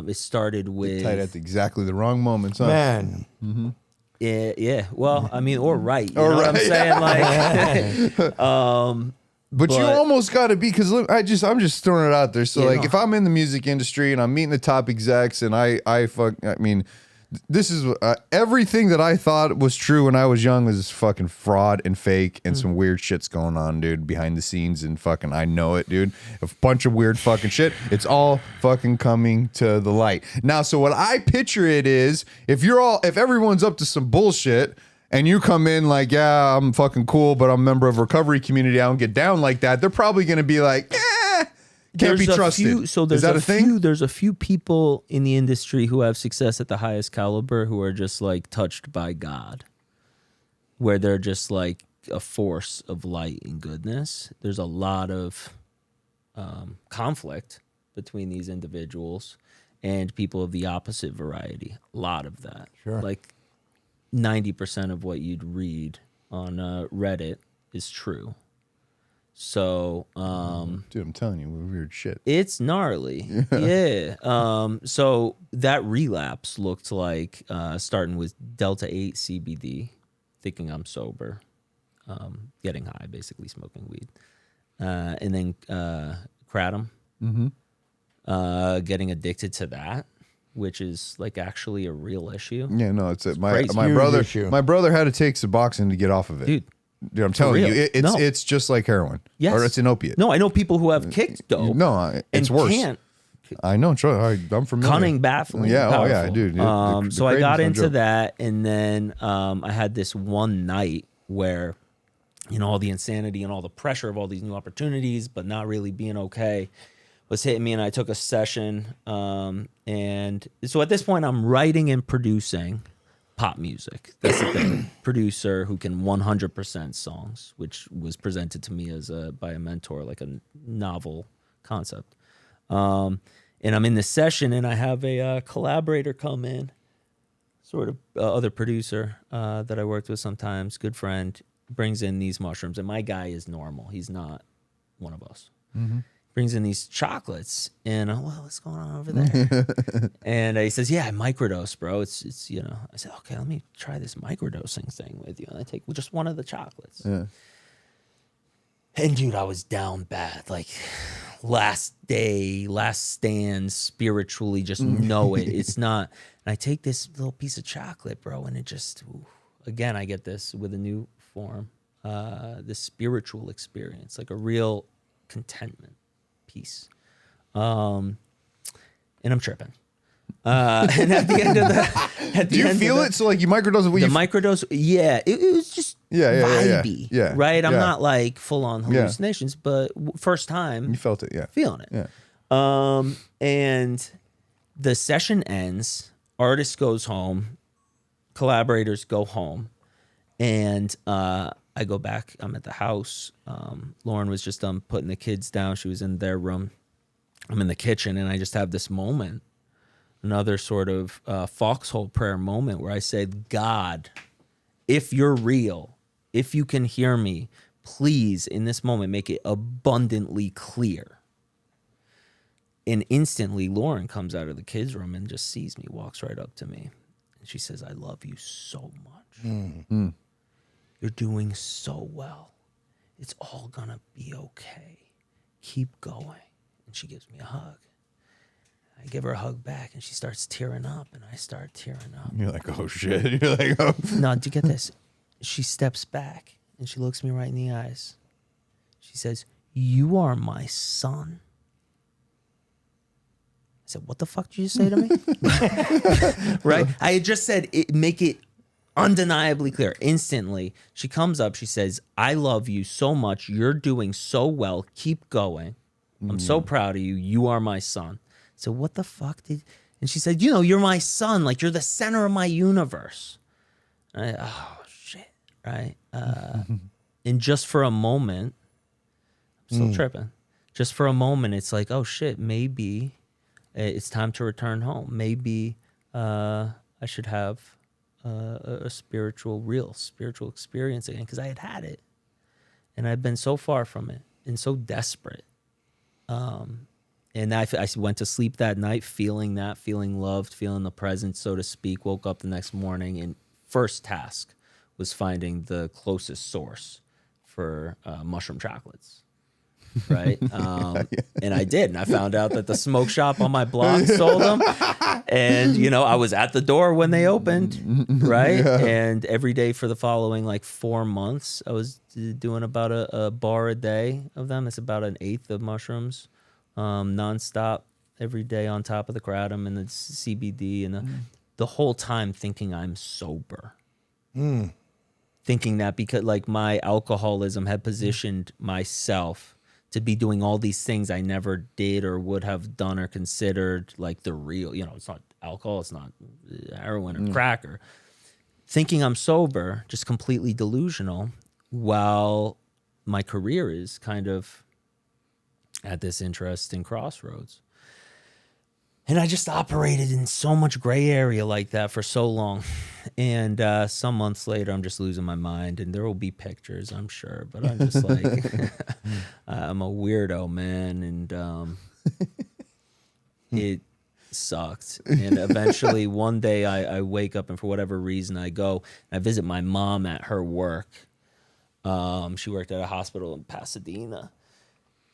it started with... Tight at exactly the wrong moments, huh? Man. Yeah. Well, I mean, or right. You Or know what I'm right. saying? Like, But you almost got to be, because I'm just throwing it out there. So Yeah, like, no. if I'm in the music industry and I'm meeting the top execs, and I mean, this is everything that I thought was true when I was young was fucking fraud and fake, and some weird shit's going on, dude, behind the scenes, and fucking I know it, dude. A bunch of weird fucking shit. It's all fucking coming to the light now. So what I picture it is, if everyone's up to some bullshit, and you come in like, yeah, I'm fucking cool, but I'm a member of a recovery community, I don't get down like that, they're probably going to be like, can't be trusted. Is that a thing? There's a few people in the industry who have success at the highest caliber who are just like touched by God, where they're just like a force of light and goodness. There's a lot of conflict between these individuals and people of the opposite variety. A lot of that. Sure. Like 90% of what you'd read on Reddit is true. So, Dude, I'm telling you, weird shit. it's gnarly. Yeah. So that relapse looked like starting with Delta 8 CBD, thinking I'm sober, getting high, basically smoking weed, and then kratom, getting addicted to that, which is like actually a real issue. Yeah, no, it's my crazy. my Huge brother. issue. My brother had to take Suboxone to get off of it. Dude, I'm telling you, real. No. it's just like heroin. Yes. Or it's an opiate. No, I know people who have kicked dope. No, it's and worse. Can't. I know. I'm familiar. Cunning, baffling, Yeah, powerful. oh yeah, dude. The So I got craving's no into joke. that, and then I had this one night where, all the insanity and all the pressure of all these new opportunities, but not really being okay, was hitting me, and I took a session. And so at this point, I'm writing and producing pop music. That's the thing. Producer who can 100% songs, which was presented to me as by a mentor, like a novel concept. And I'm in this session, and I have a collaborator come in, sort of other producer that I worked with sometimes, good friend, brings in these mushrooms, and my guy is normal. He's not one of us. Brings in these chocolates, and well, what's going on over there? And he says, yeah, I microdose, bro. It's I said, okay, let me try this microdosing thing with you. And I take just one of the chocolates. Yeah. And dude, I was down bad. Like last day, last stand, spiritually, just know it. It's not. And I take this little piece of chocolate, bro, and it just, again, I get this with a new form, this spiritual experience, like a real contentment, peace. And I'm tripping. And at the end of the, Do you feel it? So like you microdose it. the microdose, yeah, it was just vibey, yeah, right? I'm yeah. not like full on hallucinations, but first time You felt it, yeah. feeling it. Yeah. And the session ends, artist goes home, collaborators go home, and I go back. I'm at the house. Lauren was just done putting the kids down. She was in their room. I'm in the kitchen, and I just have this moment, another sort of foxhole prayer moment where I said, God, if you're real, if you can hear me, please, in this moment, make it abundantly clear. And instantly, Lauren comes out of the kids' room and just sees me, walks right up to me. And she says, I love you so much. You're doing so well. It's all gonna be okay. Keep going. And she gives me a hug. I give her a hug back, and she starts tearing up, and I start tearing up. You're like, oh shit. You're like, oh. No, do you get this? She steps back, and she looks me right in the eyes. She says, you are my son. I said, what the fuck did you say to me? Right? I had just said, make it undeniably clear. Instantly, she comes up, she says, I love you so much. You're doing so well. Keep going. I'm so proud of you. You are my son. So what the fuck did... And she said, you're my son. Like, you're the center of my universe. Oh, shit. Right? And just for a moment, I'm still tripping. Just for a moment, it's like, oh, shit, maybe it's time to return home. Maybe I should have a real spiritual experience again, because I had it. And I've been so far from it and so desperate. And I went to sleep that night feeling loved, feeling the presence, so to speak. Woke up the next morning, and first task was finding the closest source for mushroom chocolates. Right. And I did. And I found out that the smoke shop on my block sold them. And, I was at the door when they opened. Right. Yeah. And every day for the following 4 months, I was doing about a bar a day of them. It's about an eighth of mushrooms, nonstop every day on top of the kratom and the CBD and the whole time thinking I'm sober. Thinking that because my alcoholism had positioned myself to be doing all these things I never did or would have done or considered the real, it's not alcohol, it's not heroin or crack, or thinking I'm sober, just completely delusional. while my career is kind of at this interesting crossroads. And I just operated in so much gray area like that for so long. And some months later, I'm just losing my mind. And there will be pictures, I'm sure. But I'm just like, I'm a weirdo, man. And it sucked. And eventually, one day, I wake up and for whatever reason, I go and I visit my mom at her work. She worked at a hospital in Pasadena.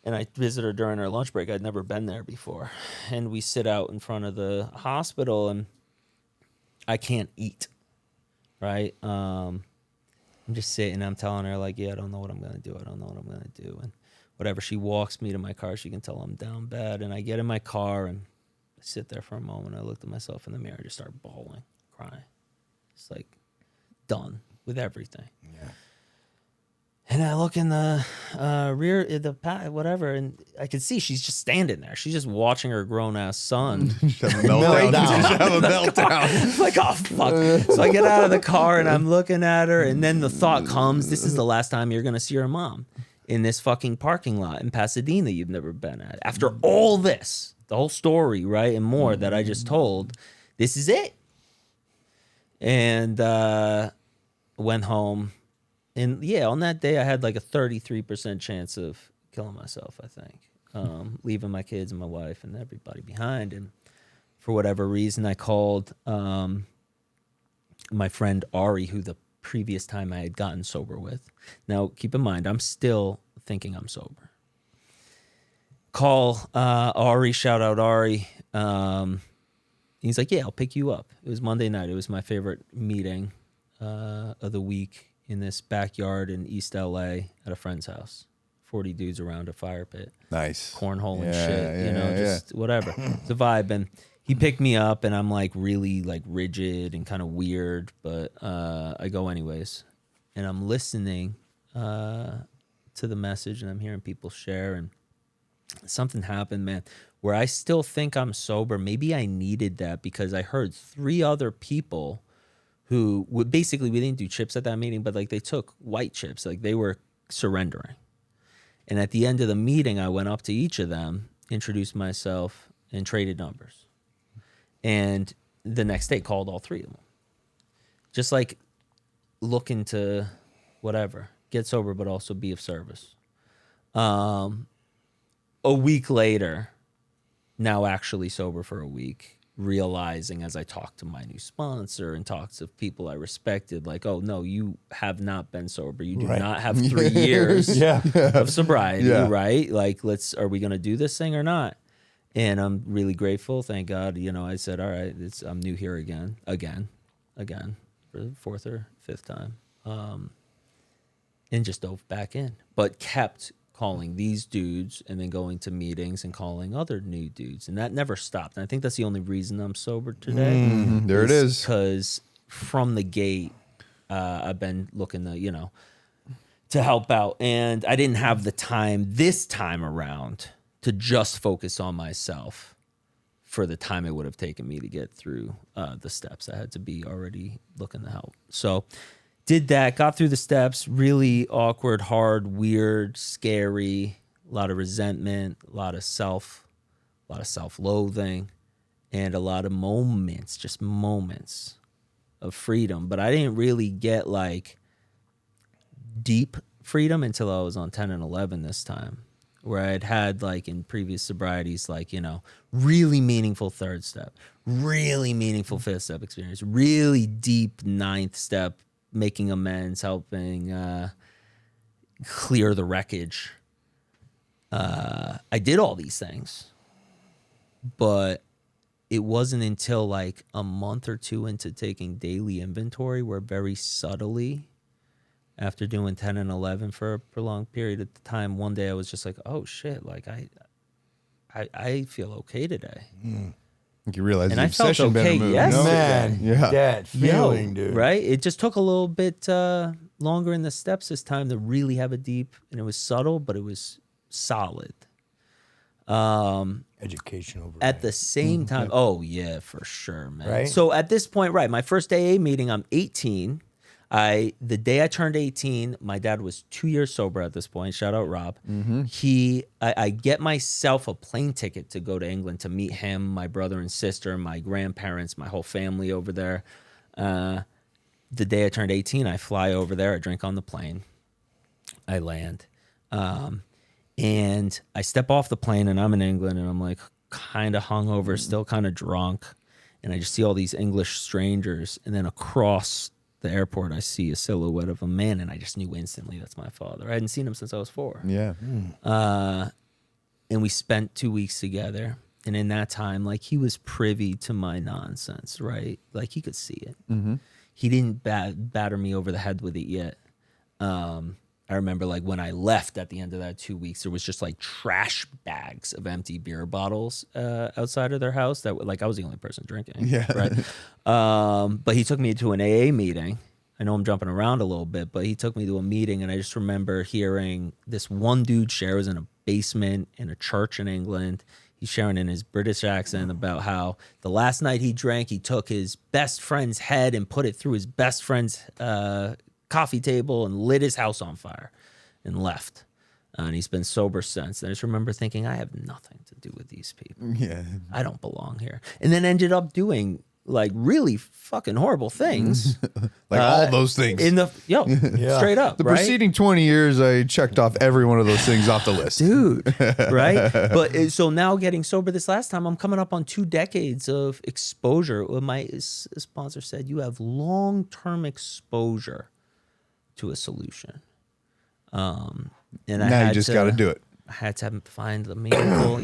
And I visit her during her lunch break. I'd never been there before. And we sit out in front of the hospital, and I can't eat, right? I'm just sitting. I'm telling her, like, yeah, I don't know what I'm going to do. I don't know what I'm going to do. And whatever, she walks me to my car. She can tell I'm down bad. And I get in my car, and I sit there for a moment. I looked at myself in the mirror. I just start bawling, crying. It's like done with everything. Yeah. And I look in the rear, whatever, and I could see she's just standing there. She's just watching her grown-ass son. Have a meltdown. Like, oh, fuck. So I get out of the car, and I'm looking at her, and then the thought comes, this is the last time you're going to see your mom in this fucking parking lot in Pasadena you've never been at. After all this, the whole story, right, and more that I just told, this is it. And went home. And yeah, on that day, I had like a 33% chance of killing myself, I think. Leaving my kids and my wife and everybody behind. And for whatever reason, I called my friend Ari, who the previous time I had gotten sober with. Now, keep in mind, I'm still thinking I'm sober. Call Ari, shout out Ari. He's like, yeah, I'll pick you up. It was Monday night. It was my favorite meeting of the week. In this backyard in East LA at a friend's house. 40 dudes around a fire pit. Nice. Cornhole and shit, just whatever. It's a vibe. And he picked me up, and I'm like really like rigid and kind of weird, but I go anyways. And I'm listening to the message, and I'm hearing people share, and something happened, man, where I still think I'm sober. Maybe I needed that because I heard 3 other people who would basically, we didn't do chips at that meeting, but like they took white chips, like they were surrendering. And at the end of the meeting, I went up to each of them, introduced myself, and traded numbers. And the next day called all 3 of them. Just like looking to whatever, get sober, but also be of service. A week later, now actually sober for a week, realizing as I talked to my new sponsor and talked to people I respected, like, oh, no, you have not been sober. You do not have 3 years of sobriety, right? Like, are we going to do this thing or not? And I'm really grateful. Thank God, I said, all right, I'm new here again, for the 4th or 5th time. And just dove back in, but kept calling these dudes and then going to meetings and calling other new dudes. And that never stopped. And I think that's the only reason I'm sober today. There it is. Because from the gate, I've been looking to help out. And I didn't have the time this time around to just focus on myself for the time it would have taken me to get through the steps. I had to be already looking to help. So did that, got through the steps, really awkward, hard, weird, scary, a lot of resentment, a lot of self-loathing, and a lot of moments of freedom. But I didn't really get like deep freedom until I was on 10 and 11 this time, where I'd had like in previous sobrieties, like, really meaningful 3rd step, really meaningful 5th step experience, really deep 9th step, making amends, helping clear the wreckage. I did all these things, but it wasn't until like a month or 2 into taking daily inventory where very subtly, after doing 10 and 11 for a prolonged period of time, one day I was just like, oh shit, like I feel okay today. You realize and the I felt obsession okay, been removed. yes. Man, Yeah. that feeling, dude. Right? It just took a little bit longer in the steps this time to really have a deep, and it was subtle, but it was solid. Education over At the same time, oh yeah, for sure, man. Right? So at this point, right, my first AA meeting, I'm 18. The day I turned 18, my dad was 2 years sober at this point. Shout out Rob. I get myself a plane ticket to go to England to meet him, my brother and sister, my grandparents, my whole family over there. The day I turned 18, I fly over there. I drink on the plane. I land. And I step off the plane, and I'm in England, and I'm like kind of hungover, still kind of drunk. And I just see all these English strangers. And then across the airport, I see a silhouette of a man, and I just knew instantly that's my father. I hadn't seen him since I was 4. Yeah. And we spent 2 weeks together. And in that time, like, he was privy to my nonsense, right? Like, he could see it. He didn't batter me over the head with it yet. I remember, like, when I left at the end of that 2 weeks, there was just like trash bags of empty beer bottles outside of their house that, like, I was the only person drinking. Yeah. Right. But he took me to an AA meeting. I know I'm jumping around a little bit, but he took me to a meeting, and I just remember hearing this one dude share. It was in a basement in a church in England. He's sharing in his British accent about how the last night he drank, he took his best friend's head and put it through his best friend's coffee table and lit his house on fire and left. And he's been sober since. And I just remember thinking, I have nothing to do with these people. Yeah. I don't belong here. And then ended up doing like really fucking horrible things. Like all those things. Straight up. The right? preceding 20 years, I checked off every one of those things off the list. Dude, right? But so now getting sober this last time, I'm coming up on 2 decades of exposure. My sponsor said, you have long-term exposure to a solution. And Now you just got to do it. I had to find the meaningful,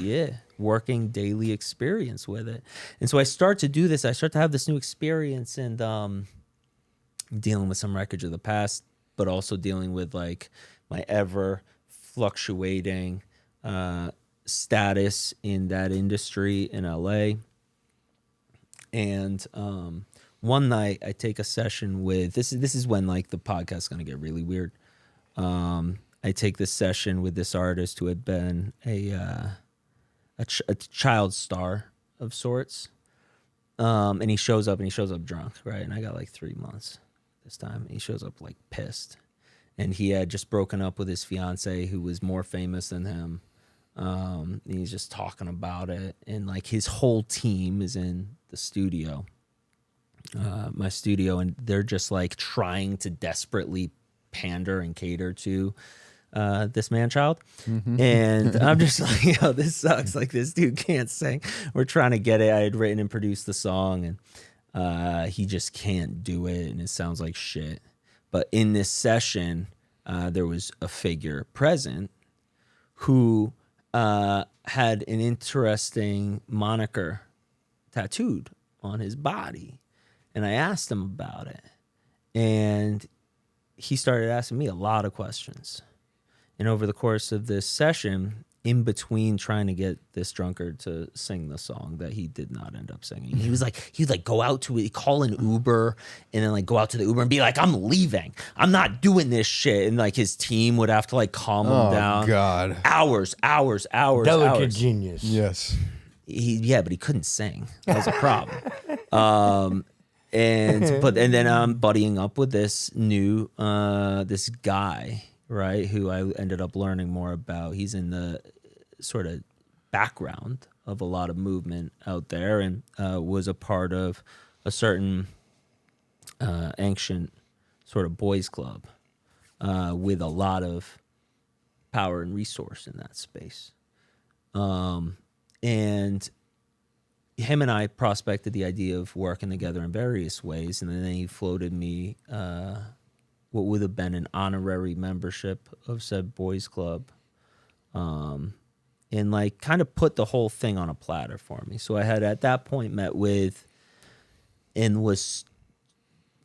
working daily experience with it. And so I start to do this. I start to have this new experience and dealing with some wreckage of the past, but also dealing with like my ever fluctuating status in that industry in LA. And one night I take a session with, this is when like the podcast is going to get really weird. I take this session with this artist who had been a child star of sorts. And he shows up drunk, right? And I got like 3 months this time. He shows up like pissed. And he had just broken up with his fiance who was more famous than him. And he's just talking about it. And like his whole team is in the studio, my studio, and they're just like trying to desperately pander and cater to this man-child. And I'm just like, yo, this sucks. Like, this dude can't sing. We're trying to get it. I had written and produced the song, and he just can't do it, and it sounds like shit. But in this session, there was a figure present who had an interesting moniker tattooed on his body. And I asked him about it. And he started asking me a lot of questions. And over the course of this session, in between trying to get this drunkard to sing the song that he did not end up singing, he'd like go out to it, call an Uber, and then like go out to the Uber and be like, I'm leaving. I'm not doing this shit. And like his team would have to like calm him down. Oh God. Hours. Delicate genius. Yes. But he couldn't sing. That was a problem. And then I'm buddying up with this new this guy, right, who I ended up learning more about. He's in the sort of background of a lot of movement out there, and was a part of a certain ancient sort of boys club with a lot of power and resource in that space. And him and I prospected the idea of working together in various ways, and then he floated me what would have been an honorary membership of said boys club, and like kind of put the whole thing on a platter for me. So I had at that point met with and was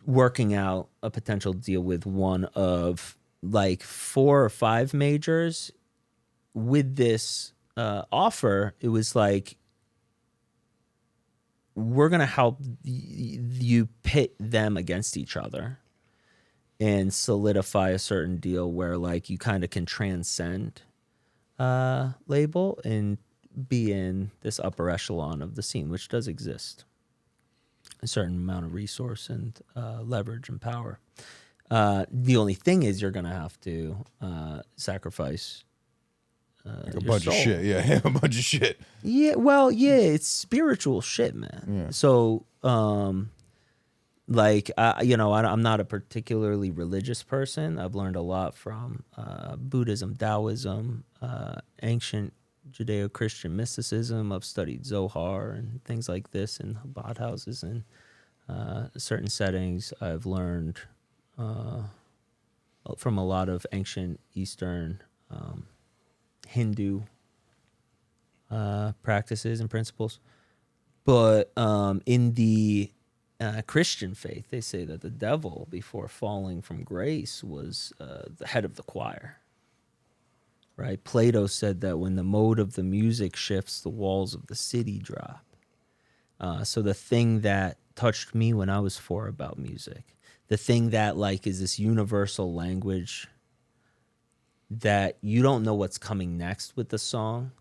working out a potential deal with one of like 4 or 5 majors. With this offer, it was like, we're going to help you pit them against each other and solidify a certain deal where like you kind of can transcend label and be in this upper echelon of the scene, which does exist. A certain amount of resource and leverage and power. The only thing is you're going to have to sacrifice Like a your bunch of soul. shit. Yeah, a bunch of shit. Yeah, well, yeah, it's spiritual shit, man. Yeah. So, like, I'm not a particularly religious person. I've learned a lot from Buddhism, Taoism, ancient Judeo-Christian mysticism. I've studied Zohar and things like this in Chabad houses and certain settings. I've learned from a lot of ancient Eastern Hindu practices and principles. But in the Christian faith, they say that the devil, before falling from grace, was the head of the choir. Right? Plato said that when the mode of the music shifts, the walls of the city drop. So the thing that touched me when I was 4 about music, the thing that like is this universal language that you don't know what's coming next with the song,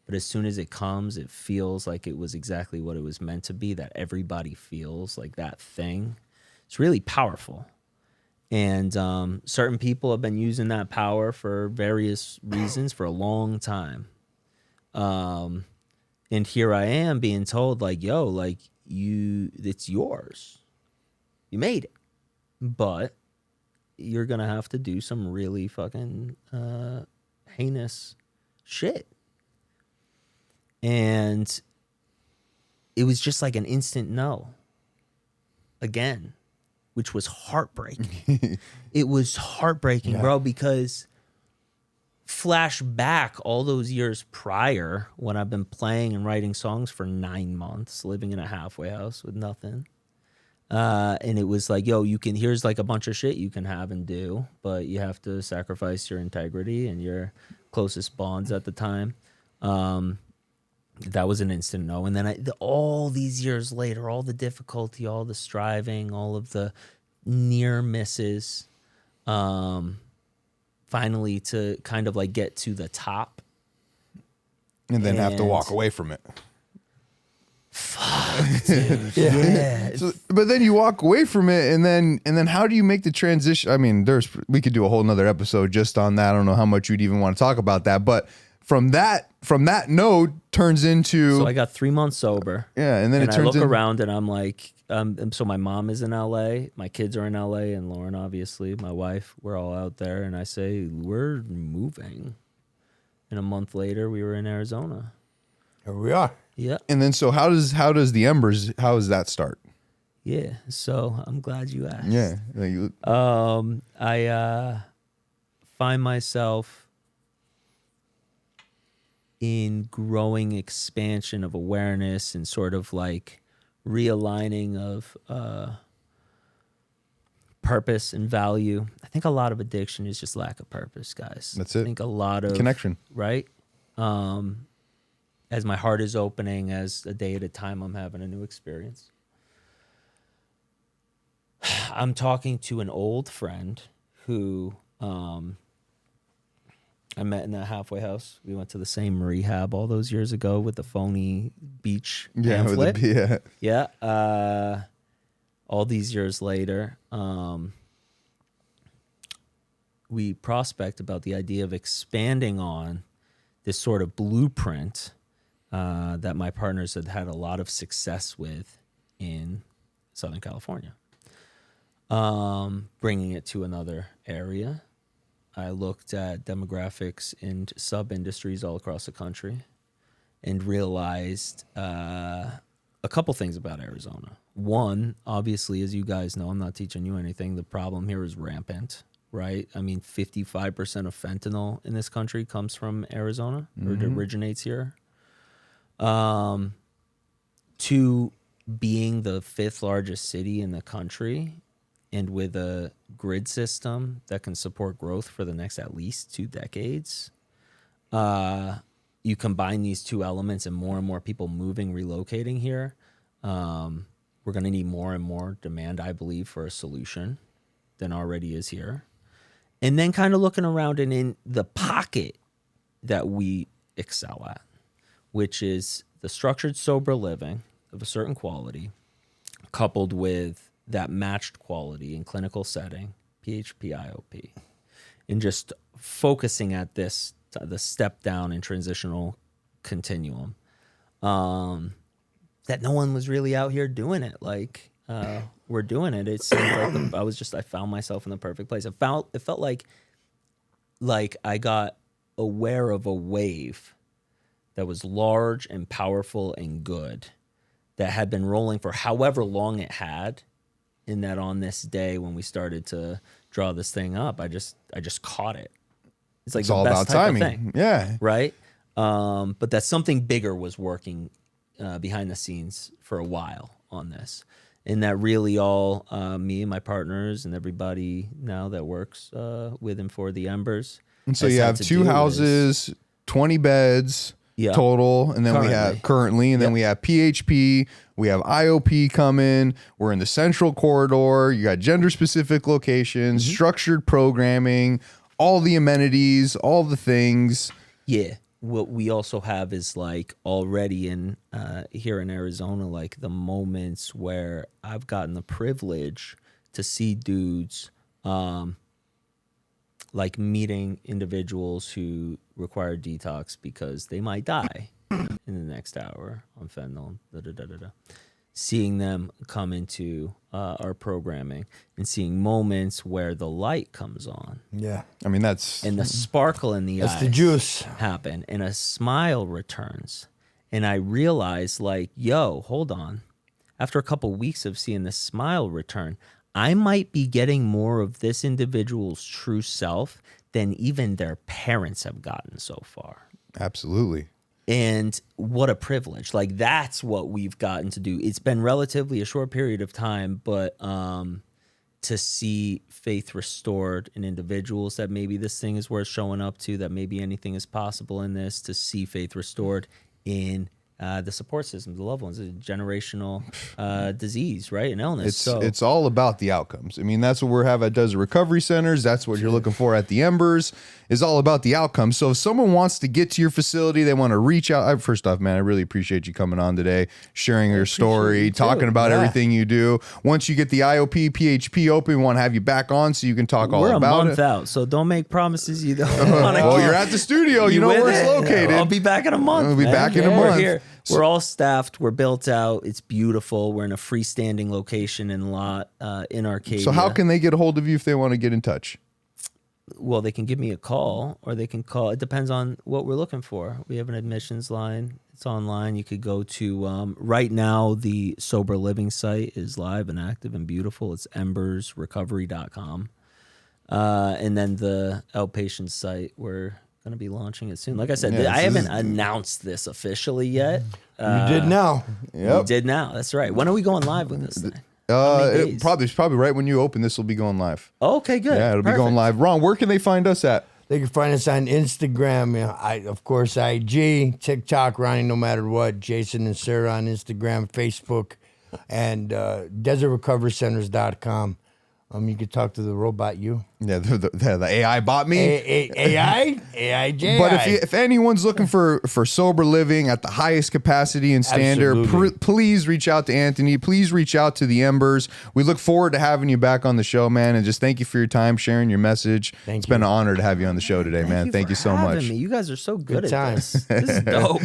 but as soon as it comes, it feels like it was exactly what it was meant to be, that everybody feels like that thing. It's really powerful. And certain people have been using that power for various reasons for a long time. And here I am being told, like, yo, like, it's yours. You made it. But you're going to have to do some really fucking heinous shit. And it was just like an instant no. Again, which was heartbreaking. It was heartbreaking, bro, because flash back all those years prior when I've been playing and writing songs for 9 months, living in a halfway house with nothing. And it was like, yo, here's like a bunch of shit you can have and do, but you have to sacrifice your integrity and your closest bonds at the time. That was an instant no. And then all these years later, all the difficulty, all the striving, all of the near misses, finally to kind of like get to the top. And then have to walk away from it. Fuck, dude. Yeah. So, but then you walk away from it, and then how do you make the transition? I mean, we could do a whole nother episode just on that. I don't know how much you'd even want to talk about that, but from that node turns into. So I got 3 months sober. Yeah, and then and it turns. I look around and I'm like, so my mom is in LA, my kids are in LA, and Lauren, obviously, my wife, we're all out there, and I say we're moving. And a month later, we were in Arizona. Here we are. Yeah. And then so how does the Embers? How does that start? Yeah. So I'm glad you asked. Yeah. I find myself in growing expansion of awareness and sort of like realigning of purpose and value. I think a lot of addiction is just lack of purpose, guys. That's it. I think a lot of Connection. Right? As my heart is opening, as a day at a time, I'm having a new experience. I'm talking to an old friend who I met in that halfway house. We went to the same rehab all those years ago with the phony beach pamphlet. Yeah. All these years later, we prospect about the idea of expanding on this sort of blueprint that my partners had a lot of success with in Southern California. Bringing it to another area. I looked at demographics and sub-industries all across the country and realized a couple things about Arizona. One, obviously, as you guys know, I'm not teaching you anything, the problem here is rampant, right? I mean, 55% of fentanyl in this country comes from Arizona, or it originates here. To being the 5th largest city in the country, and with a grid system that can support growth for the next at least 2 decades, you combine these two elements and more people moving, relocating here, we're going to need more and more demand, I believe, for a solution than already is here. And then kind of looking around and in the pocket that we excel at, which is the structured sober living of a certain quality, coupled with that matched quality in clinical setting PHP, IOP, and just focusing at this, the step down and transitional continuum, that no one was really out here doing it. Like, we're doing it. It seemed like I found myself in the perfect place. It felt like I got aware of a wave that was large and powerful and good that had been rolling for however long it had. In that on this day when we started to draw this thing up, I just caught it. It's like It's the all best about type timing. of thing, Yeah. right? But that something bigger was working behind the scenes for a while on this, and that really all me and my partners and everybody now that works with and for the Embers. And so has you had have to 2 do houses, 20 beds Yeah. total, and then we have currently, and then Yep. we have PHP, we have IOP coming. We're in the central corridor. You got gender specific locations, structured programming, all the amenities, all the things. Yeah. What we also have is like already in here in Arizona, like the moments where I've gotten the privilege to see dudes like meeting individuals who require detox because they might die in the next hour on fentanyl. Seeing them come into our programming and seeing moments where the light comes on. Yeah. I mean, that's And the sparkle in the That's eyes the juice. happen and a smile returns. And I realized like, yo, hold on. After a couple weeks of seeing the smile return, I might be getting more of this individual's true self than even their parents have gotten so far. absolutely. And what a privilege. Like that's what we've gotten to do. It's been relatively a short period of time, but to see faith restored in individuals that maybe this thing is worth showing up to, that maybe anything is possible in this, to see faith restored in the support system, the loved ones, a generational disease, right? An illness. It's all about the outcomes. I mean, that's what we're having at Desert Recovery Centers. That's what you're looking for at the Embers, is all about the outcomes. So if someone wants to get to your facility, they want to reach out. First off, man, I really appreciate you coming on today, sharing your story, talking about everything you do. Once you get the IOP, PHP open, we want to have you back on so you can talk all we're about a month it. out, so don't make promises you don't want to Well, keep. you're at the studio. You know with where it's it? located. I'll be back in a month. We'll be man. back in a We're month. here. We're all staffed. We're built out. It's beautiful. We're in a freestanding location and lot in Arcadia. So how can they get a hold of you if they want to get in touch? Well, they can give me a call, or they can call. It depends on what we're looking for. We have an admissions line. It's online. You could go to right now. The sober living site is live and active and beautiful. It's embersrecovery.com. And then the outpatient site, we're going to be launching it soon. Like I said, I haven't announced this officially yet. You did now. You did now. That's right. When are we going live with this thing? It's probably right when you open this will be going live. Okay, good. Yeah, it'll be going live. Ron, where can they find us at? They can find us on Instagram. Of course, IG, TikTok, Ronnie, no matter what. Jason and Sarah on Instagram, Facebook, and desertrecoverycenters.com. You could talk to the robot you. Yeah, the AI bot me. AI, But if anyone's looking for sober living at the highest capacity and standard, please reach out to Anthony. Please reach out to the Embers. We look forward to having you back on the show, man. And just thank you for your time, sharing your message. It's been an honor to have you on the show today, man. Thank you so much. Me. You guys are so good at time. this. This is dope.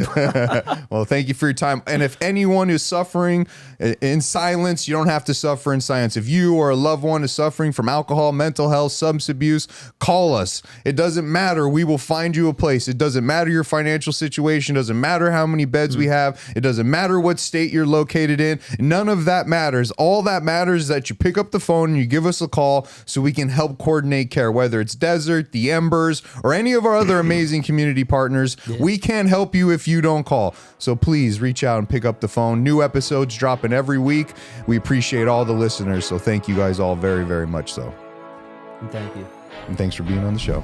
Well, thank you for your time. And if anyone is suffering in silence, you don't have to suffer in silence. If you or a loved one is suffering from alcohol, mental health, substance abuse, call us. It doesn't matter. We will find you a place. It doesn't matter your financial situation. It doesn't matter how many beds we have. It doesn't matter what state you're located in. None of that matters. All that matters is that you pick up the phone and you give us a call so we can help coordinate care, whether it's Desert, the Embers, or any of our other amazing community partners. We can't help you if you don't call. So please reach out and pick up the phone. New episodes dropping every week. We appreciate all the listeners. So thank you guys all very, very much so. Thank you. And thanks for being on the show.